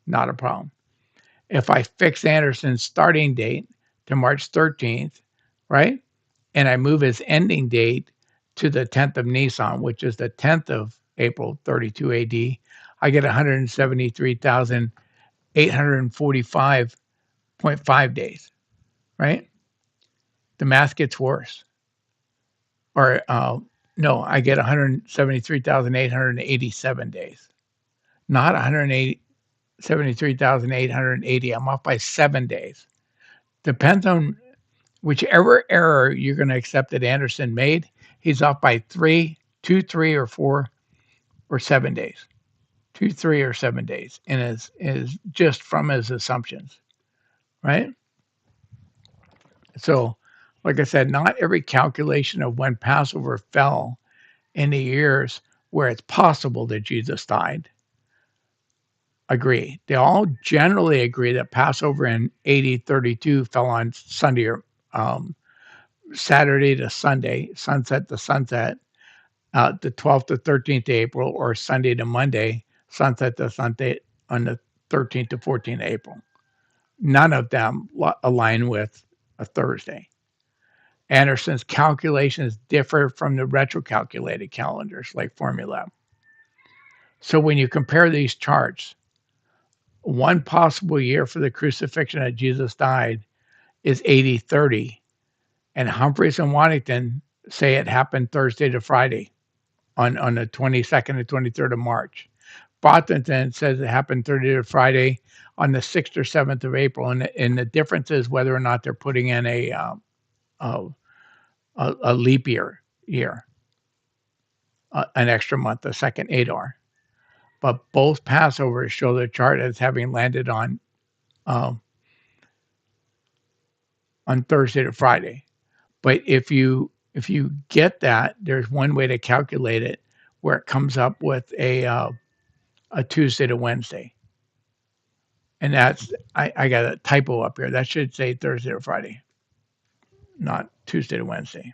A: Not a problem. If I fix Anderson's starting date to March 13th, right, and I move his ending date to the 10th of Nisan, which is the 10th of April 32 AD, I get 173,845.5 days, right? The math gets worse. Or no, I get 173,887 days, not 173,880. I'm off by 7 days. Depends on whichever error you're going to accept that Anderson made. He's off by 3, 2, 3, or 4 or 7 days. 2, 3, or 7 days, and is just from his assumptions, right? So, like I said, not every calculation of when Passover fell in the years where it's possible that Jesus died agree. They all generally agree that Passover in AD 32 fell on Sunday or Saturday to Sunday, sunset to sunset, the 12th to 13th of April, or Sunday to Monday, sunset to Sunday on the 13th to 14th of April. None of them align with a Thursday. Anderson's calculations differ from the retrocalculated calendars like Formula. So when you compare these charts, one possible year for the crucifixion that Jesus died is AD 30, and Humphreys and Waddington say it happened Thursday to Friday on the 22nd and 23rd of March. Bothington says it happened Thursday to Friday on the 6th or 7th of April, and the difference is whether or not they're putting in a leap year, an extra month, a second Adar. But both Passovers show the chart as having landed um, on Thursday to Friday. But if you get that, there's one way to calculate it where it comes up with a Tuesday to Wednesday, and that's I got a typo up here. That should say Thursday to Friday, not Tuesday to Wednesday.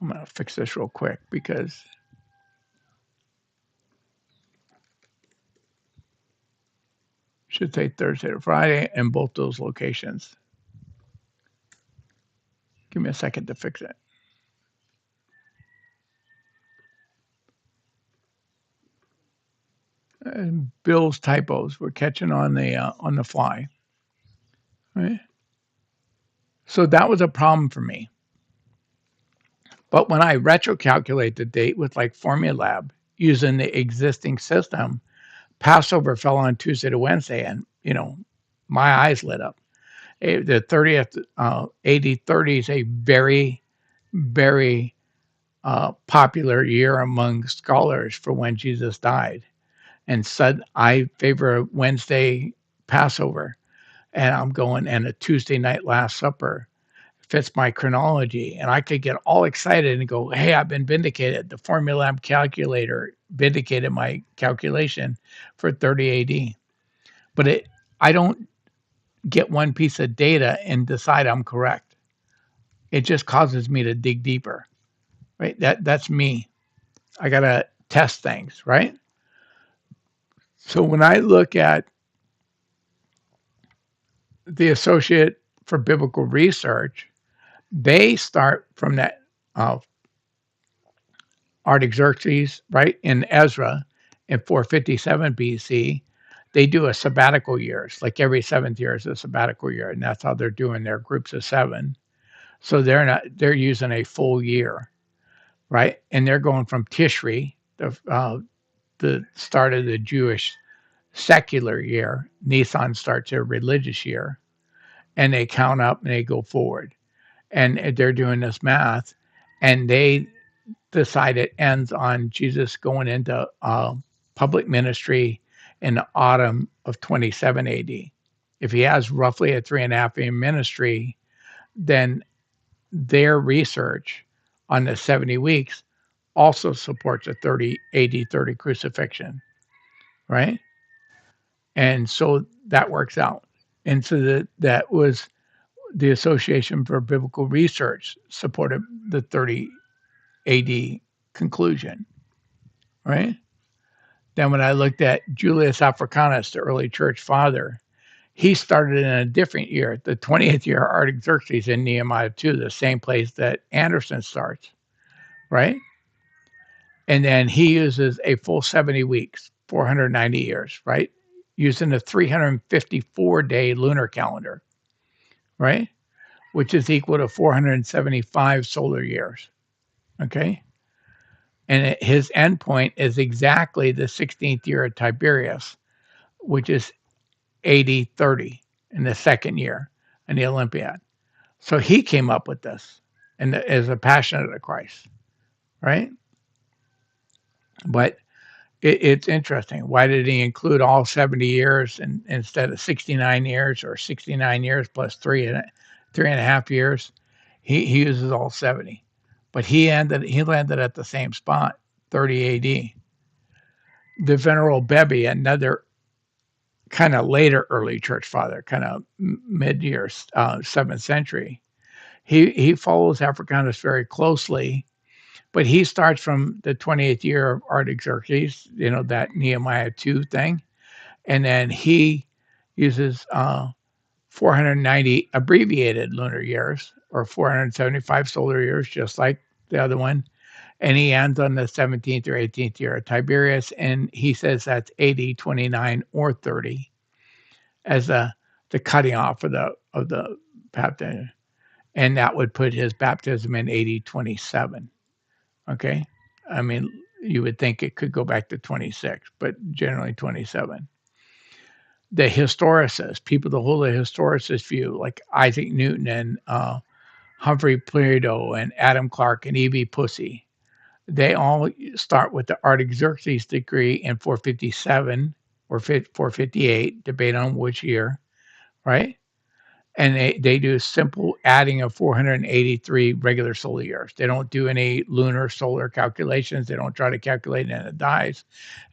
A: I'm gonna fix this real quick because it should say Thursday to Friday in both those locations. Give me a second to fix it. Bill's typos we're catching on the fly, right? So that was a problem for me. But when I retrocalculate the date with like Formulab using the existing system, Passover fell on Tuesday to Wednesday, and my eyes lit up. The 30th AD 30 is a very, very popular year among scholars for when Jesus died. And said I favor Wednesday Passover, and I'm going and a Tuesday night Last Supper fits my chronology, and I could get all excited and go, "Hey, I've been vindicated. The Formulab calculator vindicated my calculation for 30 AD." But I don't get one piece of data and decide I'm correct. It just causes me to dig deeper, right? That's me. I gotta test things, right? So when I look at the Associate for Biblical Research, they start from that uh, Artaxerxes, right, in Ezra in 457 BC. They do a sabbatical years, like every seventh year is a sabbatical year, and that's how they're doing their groups of seven. So they're using a full year, right? And they're going from Tishri, the start of the Jewish secular year. Nisan starts their religious year, and they count up and they go forward. And they're doing this math, and they decide it ends on Jesus going into public ministry in the autumn of 27 AD. If he has roughly a 3.5 year ministry, then their research on the 70 weeks also supports a 30 AD 30 crucifixion, right? And so that works out. And so that was the Association for Biblical Research supported the 30 AD conclusion, right? Then when I looked at Julius Africanus, the early church father, he started in a different year, the 20th year Artaxerxes in Nehemiah 2, the same place that Anderson starts, right? And then he uses a full 70 weeks, 490 years, right? Using a 354-day lunar calendar, right? Which is equal to 475 solar years, okay? And his endpoint is exactly the 16th year of Tiberius, which is AD 30 in the second year in the Olympiad. So he came up with this and as a passionate of Christ, right? But it's interesting. Why did he include all 70 years instead of 69 years or 69 years plus 3.5 years? He uses all 70, but he landed at the same spot, 30 AD. The Venerable Bebe, another kind of later early church father, kind of mid year 7th century. He follows Africanus very closely, but he starts from the 28th year of Artaxerxes, that Nehemiah 2 thing, and then he uses 490 abbreviated lunar years or 475 solar years, just like the other one. And he ends on the 17th or 18th year of Tiberius, and he says that's AD 29 or 30 as the cutting off of the baptism, and that would put his baptism in AD 27. Okay, I mean you would think it could go back to 26, but generally 27. The historicists, people that hold the historicist view, like Isaac Newton and Humphrey Plato and Adam Clark and E.B. Pussy, they all start with the Artaxerxes decree in 457 or 458, debate on which year, right? And they do simple adding of 483 regular solar years. They don't do any lunar solar calculations. They don't try to calculate in it dies.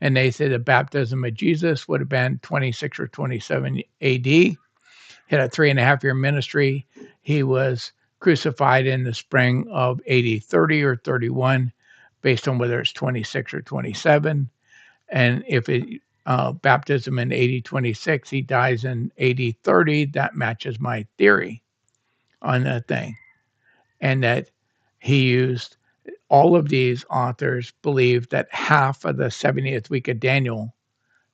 A: And they say the baptism of Jesus would have been 26 or 27 AD. He had a 3.5 year ministry. He was crucified in the spring of AD 30 or 31, based on whether it's 26 or 27. And if it baptism in AD 26, he dies in AD 30, that matches my theory on that thing. and that he used all of these authors believe that half of the 70th week of Daniel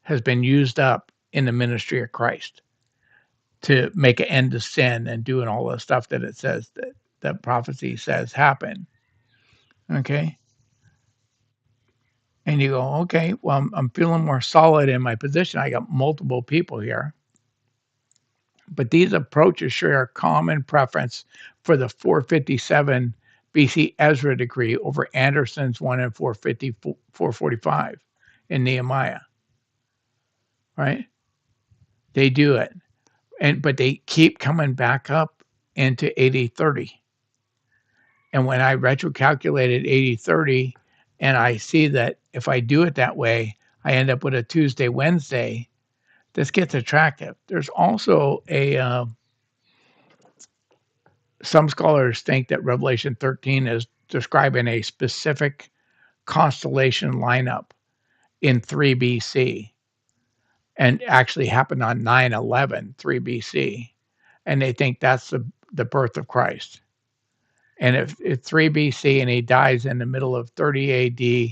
A: has been used up in the ministry of Christ to make an end to sin and doing all the stuff that it says that prophecy says happen. Okay. And you go, okay, well, I'm feeling more solid in my position. I got multiple people here, but these approaches share a common preference for the 457 BC Ezra decree over Anderson's one in 450, 445 in Nehemiah, right? They do it. But they keep coming back up into 80-30. And when I retrocalculated 80-30, and I see that if I do it that way, I end up with a Tuesday, Wednesday, this gets attractive. There's also some scholars think that Revelation 13 is describing a specific constellation lineup in 3 BC and actually happened on 9/11, 3 BC. And they think that's the birth of Christ. And if it's 3 BC and he dies in the middle of 30 AD, you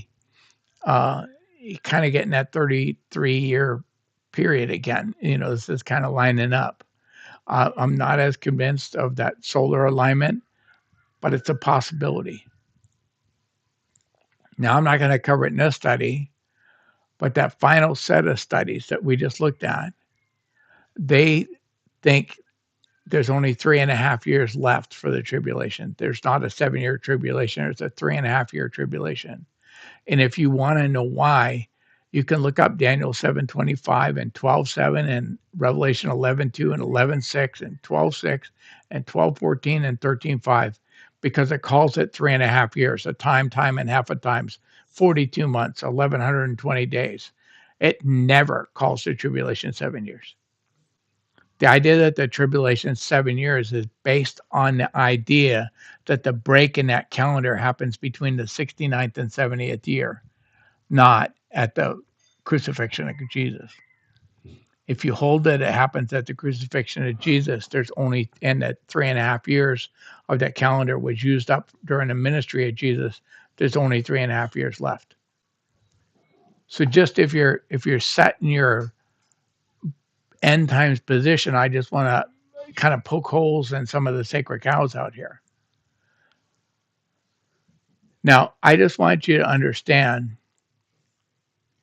A: kind of getting that 33-year period again. This is kind of lining up. I'm not as convinced of that solar alignment, but it's a possibility. Now, I'm not going to cover it in this study, but that final set of studies that we just looked at, they think there's only 3.5 years left for the tribulation. There's not a 7-year tribulation, there's a 3.5-year tribulation. And if you want to know why, you can look up Daniel 7:25 and 12:7 and Revelation 11:2 and 11:6 and 12:6 and 12:14 and 13:5 because it calls it 3.5 years, a time, and half a times, 42 months, 1120 days. It never calls the tribulation 7 years. The idea that the tribulation is 7 years is based on the idea that the break in that calendar happens between the 69th and 70th year, not at the crucifixion of Jesus. If you hold that it happens at the crucifixion of Jesus, there's only, and that 3.5 years of that calendar was used up during the ministry of Jesus, there's only 3.5 years left. So just if you're set in your end times position, I just want to kind of poke holes in some of the sacred cows out here. Now, I just want you to understand,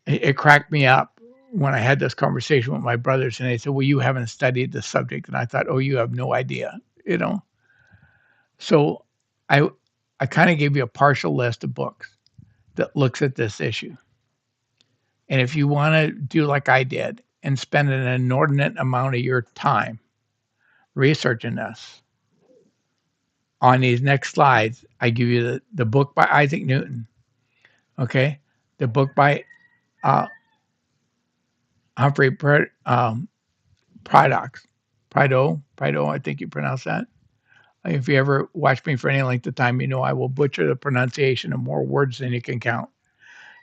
A: it cracked me up when I had this conversation with my brothers, and they said, well, you haven't studied the subject. And I thought, oh, you have no idea, So I kind of gave you a partial list of books that looks at this issue. And if you want to do like I did and spend an inordinate amount of your time researching this, on these next slides, I give you the book by Isaac Newton, okay? The book by Humphrey Prideaux, I think you pronounce that. If you ever watch me for any length of time, you know I will butcher the pronunciation of more words than you can count.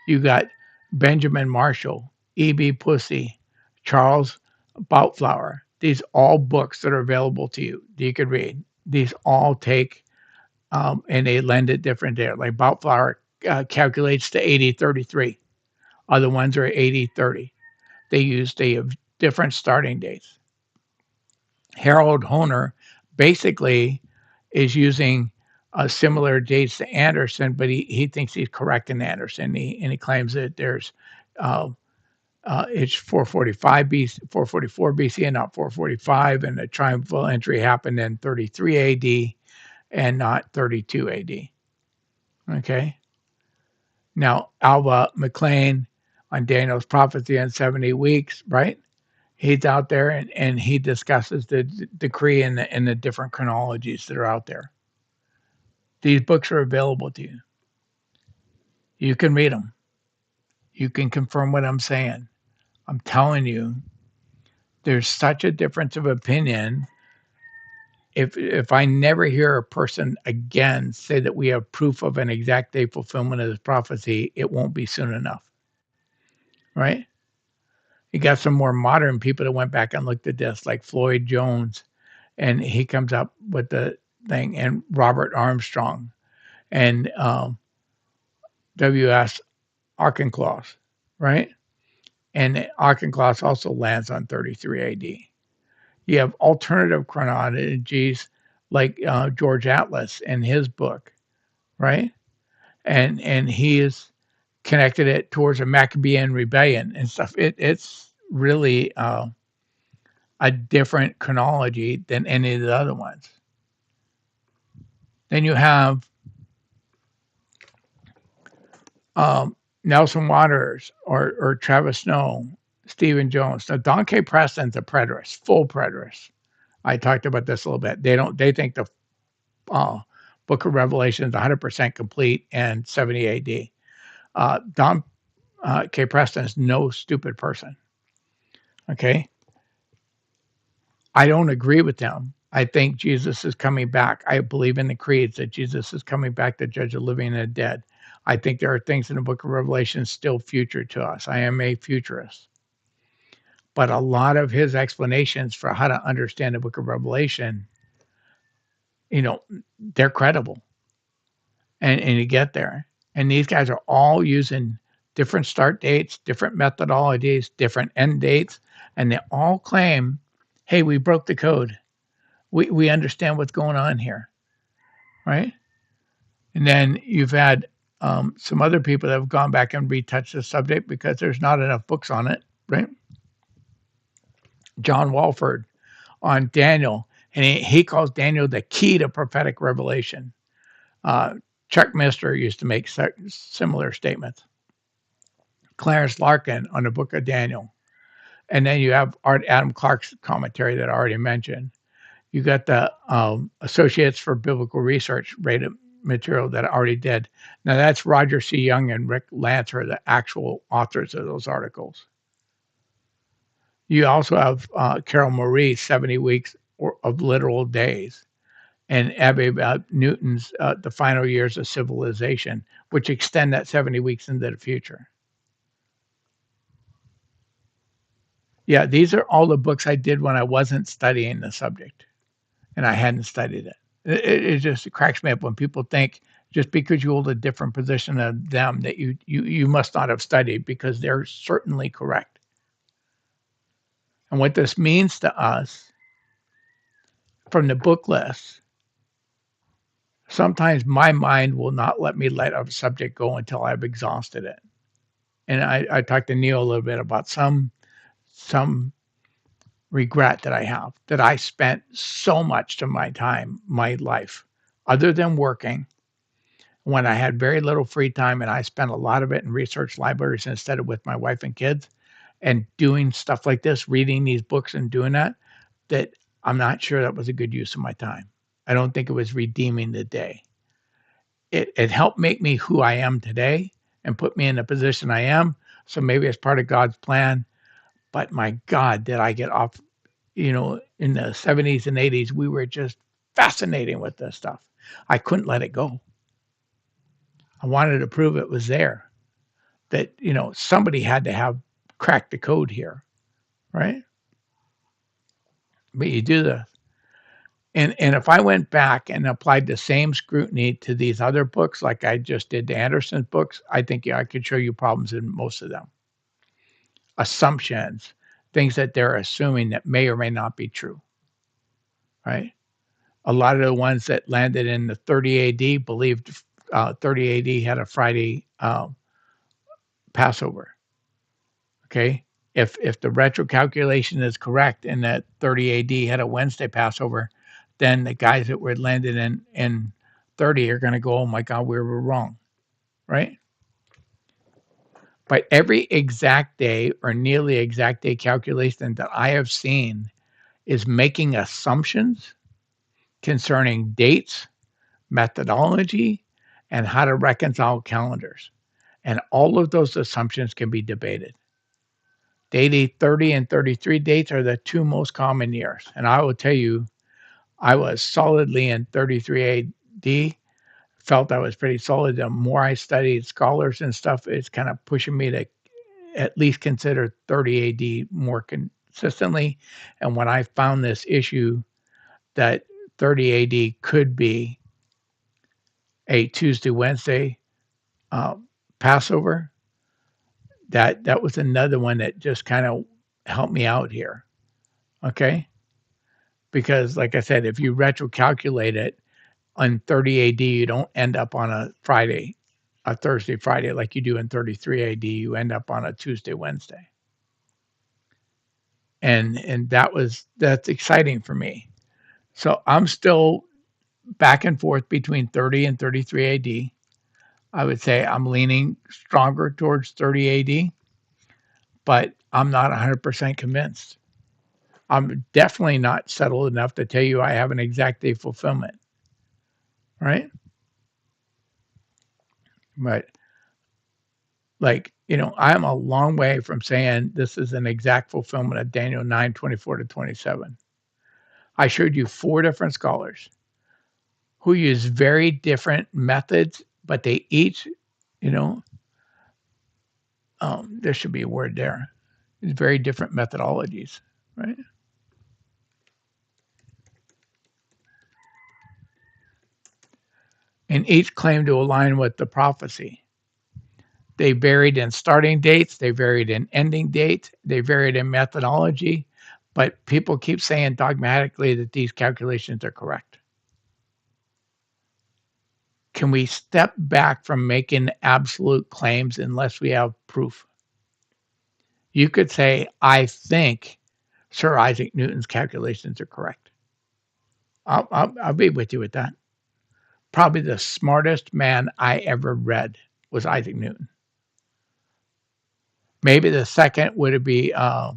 A: You got Benjamin Marshall, E.B. Pussy, Charles Boutflower. These all books that are available to you that you could read. These all take and they lend it different there. Like Boutflower calculates to 80-33. Other ones are 80-30. They have different starting dates. Harold Honer basically is using similar dates to Anderson, but he thinks he's correcting Anderson. He claims that there's it's 445 BC, 444 BC, and not 445, and the triumphal entry happened in 33 AD and not 32 AD. Okay. Now, Alva McLean on Daniel's prophecy in 70 weeks, right? He's out there and he discusses the decree and the different chronologies that are out there. These books are available to you. You can read them. You can confirm what I'm saying. I'm telling you, there's such a difference of opinion. If I never hear a person again say that we have proof of an exact day fulfillment of this prophecy, it won't be soon enough, right? You got some more modern people that went back and looked at this, like Floyd Jones, and he comes up with the thing, and Robert Armstrong and W.S. Auchincloss, right? And Auchincloss also lands on 33 AD. You have alternative chronologies like George Atlas in his book, right? And he is connected it towards a Maccabean rebellion and stuff. It's really a different chronology than any of the other ones. Then you have Nelson Waters or Travis Snow, Stephen Jones. Now, Don K. Preston's a preterist, full preterist. I talked about this a little bit. They think the uh, Book of Revelation is 100% complete and 70 AD. Don K. Preston is no stupid person. Okay, I don't agree with them. I think Jesus is coming back. I believe in the creeds that Jesus is coming back to judge the living and the dead. I think there are things in the Book of Revelation still future to us. I am a futurist. But a lot of his explanations for how to understand the Book of Revelation, you know, they're credible. And you get there. And these guys are all using different start dates, different methodologies, different end dates, and they all claim, hey, we broke the code. We understand what's going on here, right? And then you've had some other people that have gone back and retouched the subject because there's not enough books on it, right? John Walford on Daniel, and he calls Daniel the key to prophetic revelation. Chuck Mister used to make similar statements. Clarence Larkin on the Book of Daniel. And then you have Adam Clark's commentary that I already mentioned. You got the Associates for Biblical Research rated material that I already did. Now that's Roger C. Young and Rick Lancer, the actual authors of those articles. You also have Carol Marie, 70 Weeks of Literal Days, and Abby Newton's The Final Years of Civilization, which extend that 70 weeks into the future. Yeah, these are all the books I did when I wasn't studying the subject and I hadn't studied it. It just cracks me up when people think just because you hold a different position than them that you must not have studied, because they're certainly correct. And what this means to us from the book list, sometimes my mind will not let me let a subject go until I've exhausted it. And I talked to Neil a little bit about some regret that I have, that I spent so much of my time, my life, other than working, when I had very little free time, and I spent a lot of it in research libraries instead of with my wife and kids and doing stuff like this, reading these books and doing that I'm not sure that was a good use of my time. I don't think it was redeeming the day. It helped make me who I am today and put me in the position I am. So maybe it's part of God's plan. But my God, did I get off, in the 70s and 80s, we were just fascinating with this stuff. I couldn't let it go. I wanted to prove it was there, that, somebody had to have cracked the code here, right? But you do this. And if I went back and applied the same scrutiny to these other books, like I just did to Anderson's books, I think I could show you problems in most of them. Assumptions, things that they're assuming that may or may not be true, right? A lot of the ones that landed in the 30 AD believed 30 AD had a Friday Passover. Okay, if the retro calculation is correct and that 30 AD had a Wednesday Passover, then the guys that were landed in 30 are going to go, oh my God, we were wrong, right? But every exact day or nearly exact day calculation that I have seen is making assumptions concerning dates, methodology, and how to reconcile calendars. And all of those assumptions can be debated. Date 30 and 33 dates are the two most common years. And I will tell you, I was solidly in 33 AD, felt I was pretty solid. The more I studied scholars and stuff, it's kind of pushing me to at least consider 30 AD more consistently. And when I found this issue that 30 AD could be a Tuesday, Wednesday uh, Passover. That was another one that just kind of helped me out here. Okay, because like I said, if you retrocalculate it on 30 AD, you don't end up on a Friday, a Thursday, Friday like you do in 33 AD. You end up on a Tuesday, Wednesday, and that's exciting for me. So I'm still back and forth between 30 and 33 AD. I would say I'm leaning stronger towards 30 AD, but I'm not 100% convinced. I'm definitely not settled enough to tell you I have an exact day fulfillment, right? But like, I'm a long way from saying this is an exact fulfillment of Daniel 9:24 to 27. I showed you four different scholars who use very different methods, but they each, you know, there should be a word there. It's very different methodologies, right? And each claim to align with the prophecy. They varied in starting dates, they varied in ending dates, they varied in methodology, but people keep saying dogmatically that these calculations are correct. Can we step back from making absolute claims unless we have proof? You could say, I think Sir Isaac Newton's calculations are correct. I'll be with you with that. Probably the smartest man I ever read was Isaac Newton. Maybe the second would be Pierre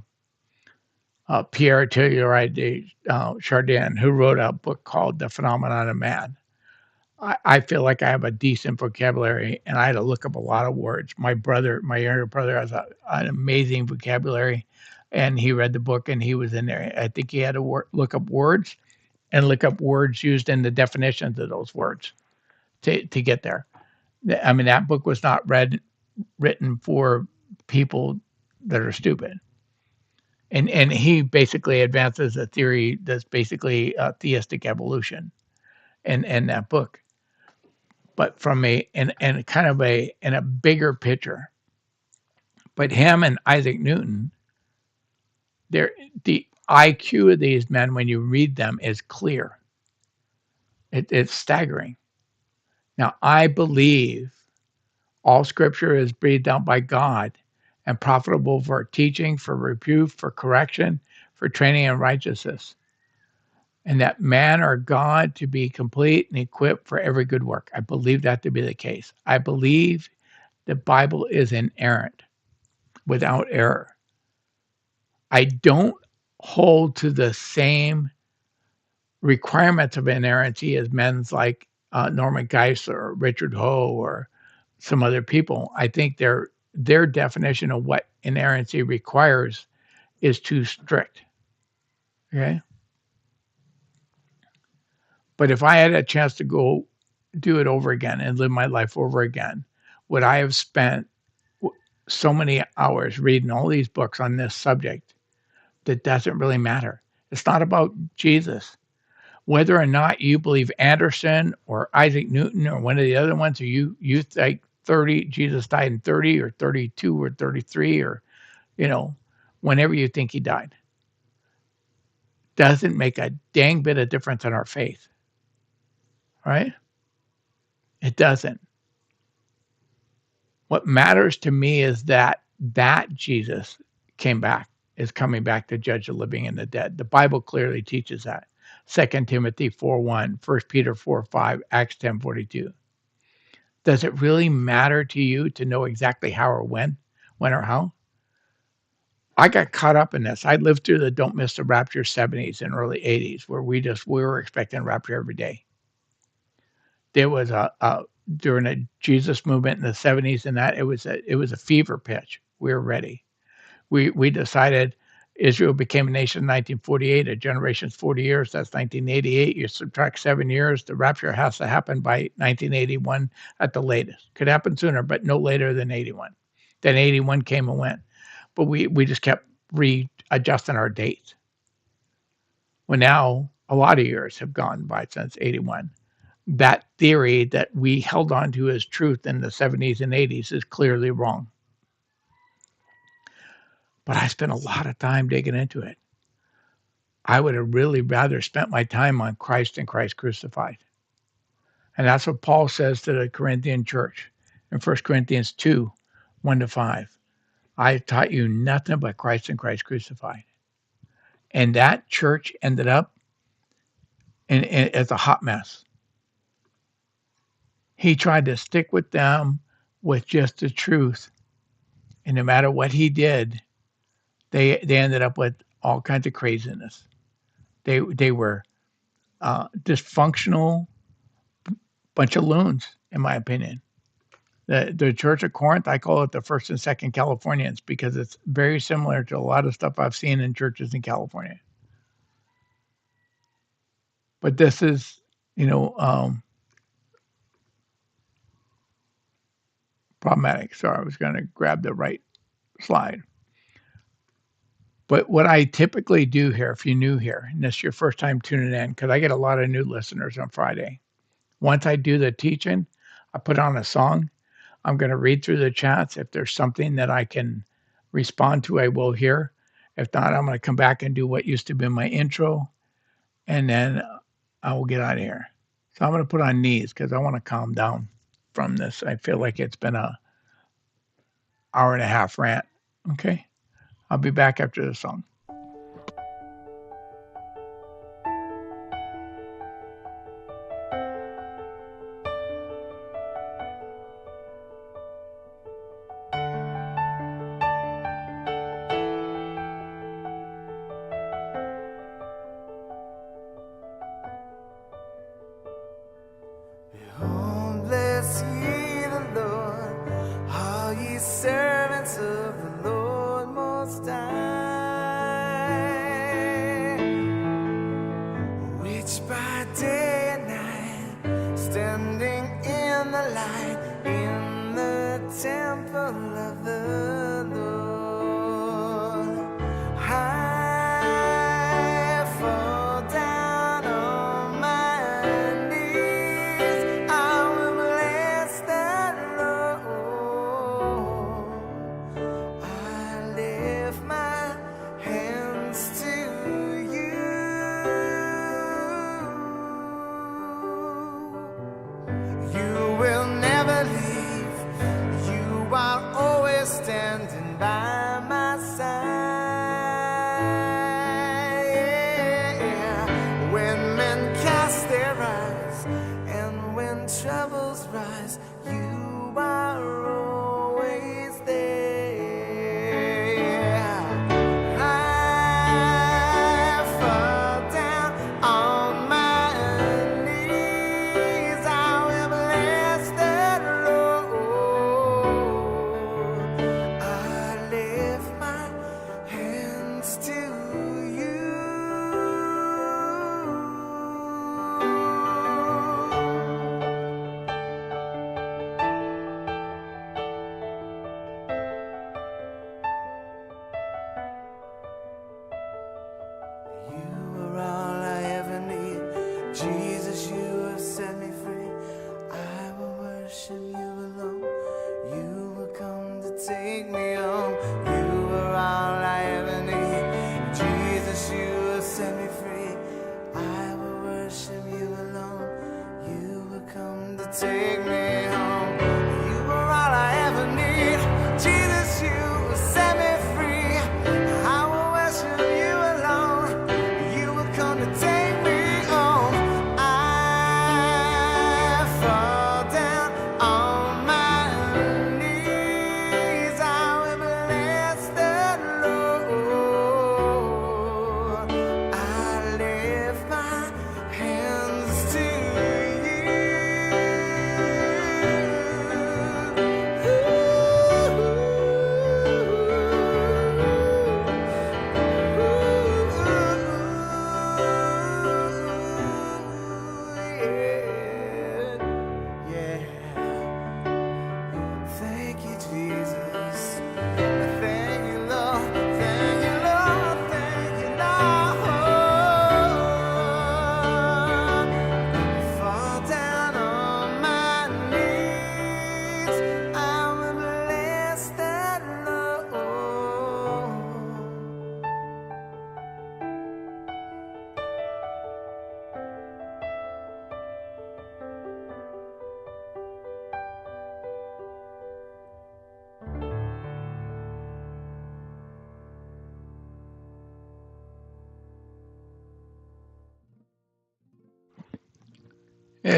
A: Teilhard de Chardin, who wrote a book called The Phenomenon of Man. I feel like I have a decent vocabulary, and I had to look up a lot of words. My younger brother, has an amazing vocabulary, and he read the book, and he was in there. I think he had to look up words and look up words used in the definitions of those words to get there. I mean, that book was not written for people that are stupid. And he basically advances a theory that's basically theistic evolution in that book, but from and kind of in a bigger picture. But him and Isaac Newton, they're the IQ of these men when you read them is clear. It's staggering. Now I believe all Scripture is breathed out by God and profitable for teaching, for reproof, for correction, for training in righteousness, and that man or God to be complete and equipped for every good work. I believe that to be the case. I believe the Bible is inerrant, without error. I don't hold to the same requirements of inerrancy as men's like Norman Geisler or Richard Hoe or some other people. I think their definition of what inerrancy requires is too strict. Okay. But if I had a chance to go do it over again and live my life over again, would I have spent so many hours reading all these books on this subject that doesn't really matter? It's not about Jesus. Whether or not you believe Anderson or Isaac Newton or one of the other ones, or you think 30 Jesus died in 30 or 32 or 33 or whenever you think he died, doesn't make a dang bit of difference in our faith, right? It doesn't. What matters to me is that Jesus came back, is coming back to judge the living and the dead. The Bible clearly teaches that. 2 Timothy 4:1, 1 Peter 4:5, Acts 10:42. Does it really matter to you to know exactly how or when or how? I got caught up in this. I lived through the don't miss the rapture 70s and early 80s where we were expecting rapture every day. There was during the Jesus movement in the 70s and that it was a fever pitch. We were ready. We decided Israel became a nation in 1948. A generation's 40 years. That's 1988. You subtract 7 years. The rapture has to happen by 1981 at the latest. Could happen sooner, but no later than 81. Then 81 came and went. But we just kept readjusting our dates. Well, now a lot of years have gone by since 81. That theory that we held on to as truth in the 70s and 80s is clearly wrong. But I spent a lot of time digging into it. I would have really rather spent my time on Christ and Christ crucified. And that's what Paul says to the Corinthian church in 1 Corinthians 2, 1-5. I taught you nothing but Christ and Christ crucified. And that church ended up as a hot mess. He tried to stick with them with just the truth. And no matter what he did, they ended up with all kinds of craziness. They were dysfunctional bunch of loons, in my opinion. The Church of Corinth, I call it the first and second Californians because it's very similar to a lot of stuff I've seen in churches in California. But this is, problematic. Sorry, I was going to grab the right slide. But what I typically do here, if you're new here, and this is your first time tuning in, because I get a lot of new listeners on Friday. Once I do the teaching, I put on a song. I'm going to read through the chats. If there's something that I can respond to, I will hear. If not, I'm going to come back and do what used to be my intro, and then I will get out of here. So I'm going to put on knees because I want to calm down from this. I feel like it's been a hour and a half rant. Okay? I'll be back after the song.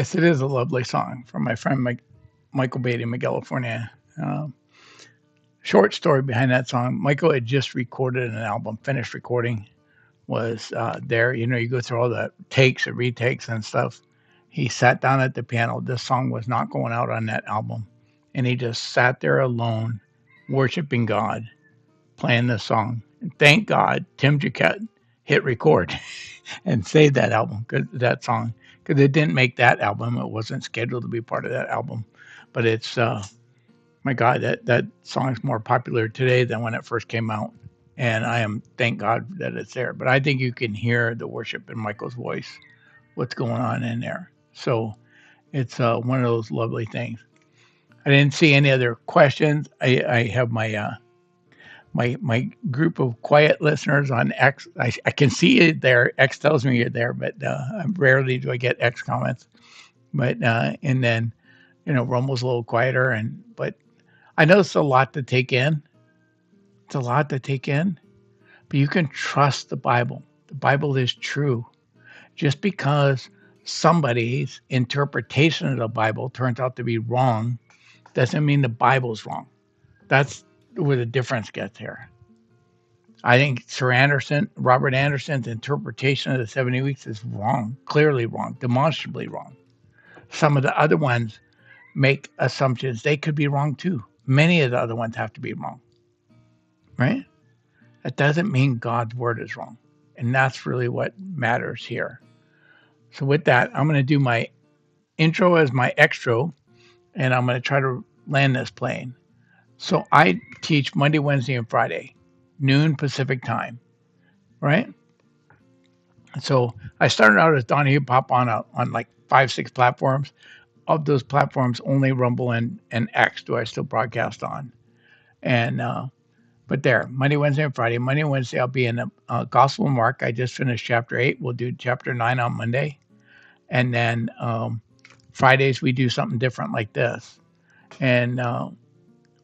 A: Yes, it is a lovely song from my friend Michael Beatty in California. Um, Short story behind that song: Michael had just recorded an album, finished recording, was there. You know, you go through all the takes and retakes and stuff. He sat down at the piano. This song was not going out on that album, and he just sat there alone, worshiping God, playing this song. And thank God Tim Jaquette hit record and saved that album, that song, because it didn't make that album. It wasn't scheduled to be part of that album, but it's my God, that song's more popular today than when it first came out. And I am thank God that it's there. But I think you can hear the worship in Michael's voice, what's going on in there. So it's one of those lovely things. I didn't see any other questions. I have my group of quiet listeners on X. I can see it there. X tells me you're there, but rarely do I get X comments. But and then Rumble's a little quieter, but I know it's a lot to take in. It's a lot to take in, but you can trust the Bible. The Bible is true. Just because somebody's interpretation of the Bible turns out to be wrong doesn't mean the Bible's wrong. That's where the difference gets here. I think Robert Anderson's interpretation of the 70 weeks is wrong, clearly wrong, demonstrably wrong. Some of the other ones make assumptions. They could be wrong too. Many of the other ones have to be wrong, right? That doesn't mean God's word is wrong. And that's really what matters here. So with that, I'm going to do my intro as my extra, and I'm going to try to land this plane. So I teach Monday, Wednesday, and Friday, noon Pacific time, right? So I started out as Donahue Pop on like 5-6 platforms. Of those platforms, only Rumble and X do I still broadcast on. And but there, Monday, Wednesday, and Friday. Monday and Wednesday, I'll be in the Gospel of Mark. I just finished chapter 8. We'll do chapter 9 on Monday. And then Fridays, we do something different like this. And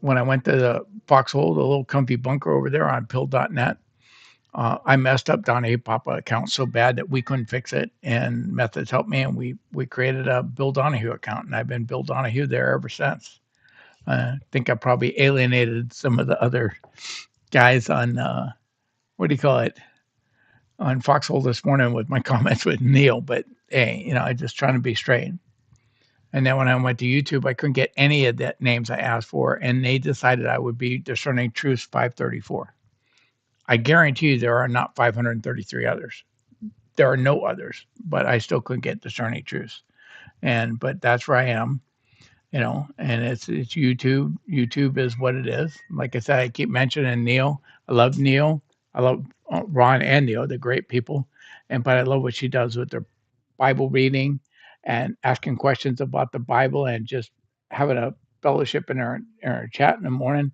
A: when I went to the foxhole, the little comfy bunker over there on pill.net, I messed up Donahue Papa account so bad that we couldn't fix it. And Methods helped me, and we created a Bill Donahue account. And I've been Bill Donahue there ever since. I think I probably alienated some of the other guys on, what do you call it, on Foxhole this morning with my comments with Neil. But hey, I just trying to be straight. And then when I went to YouTube, I couldn't get any of the names I asked for, and they decided I would be Discerning Truth 534. I guarantee you there are not 533 others. There are no others, but I still couldn't get Discerning Truth. But that's where I am, and it's YouTube. YouTube is what it is. Like I said, I keep mentioning Neil. I love Neil. I love Ron and Neil. They're great people. But I love what she does with their Bible reading and asking questions about the Bible and just having a fellowship in our chat in the morning.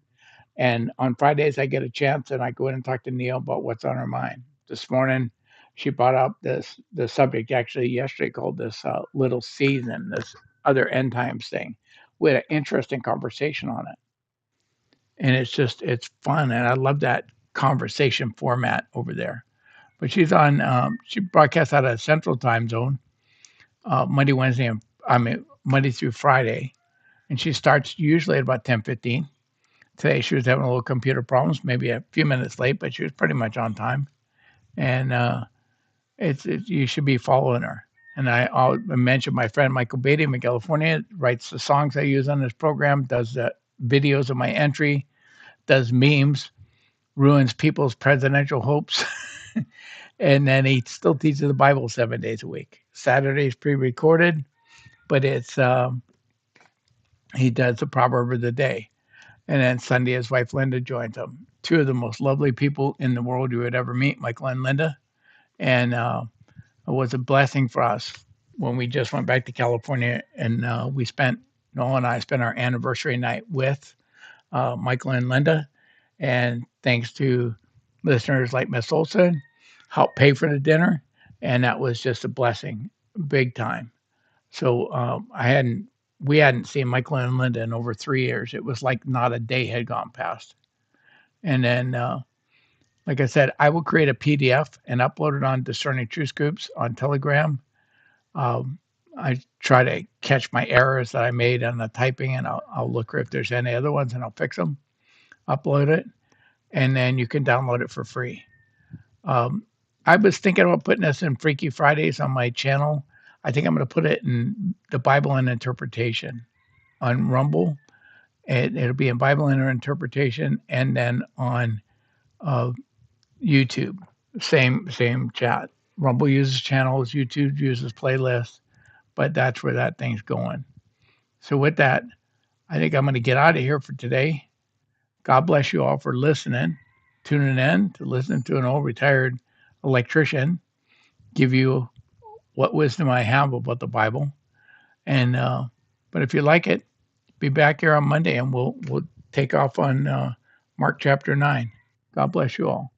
A: And on Fridays, I get a chance and I go in and talk to Neil about what's on her mind. This morning, she brought up the subject actually yesterday called this little season, this other end times thing. We had an interesting conversation on it. And it's fun. And I love that conversation format over there. But she broadcasts out of Central Time Zone Monday, Wednesday, and Monday through Friday. And she starts usually at about 10:15. Today she was having a little computer problems, maybe a few minutes late, but she was pretty much on time. And you should be following her. And I'll mention my friend Michael Beatty in California writes the songs I use on this program, does the videos of my entry, does memes, ruins people's presidential hopes. And then he still teaches the Bible 7 days a week. Saturday's pre-recorded, but he does the proverb of the day. And then Sunday, his wife Linda joins him. Two of the most lovely people in the world you would ever meet, Michael and Linda. And it was a blessing for us when we just went back to California, and Noel and I spent our anniversary night with Michael and Linda. And thanks to listeners like Miss Olson, helped pay for the dinner. And that was just a blessing, big time. So we hadn't seen Michael and Linda in over 3 years. It was like not a day had gone past. And then, like I said, I will create a PDF and upload it on Discerning Truth Groups on Telegram. Um, I try to catch my errors that I made on the typing, and I'll look if there's any other ones, and I'll fix them, upload it, and then you can download it for free. Um, I was thinking about putting this in Freaky Fridays on my channel. I think I'm going to put it in the Bible and Interpretation on Rumble. It'll be in Bible and Interpretation, and then on uh, YouTube. Same chat. Rumble uses channels, YouTube uses playlists, but that's where that thing's going. So with that, I think I'm going to get out of here for today. God bless you all for listening, tuning in to listen to an old retired electrician give you what wisdom I have about the Bible. And but if you like it, be back here on Monday, and we'll take off on Mark chapter 9. God bless you all.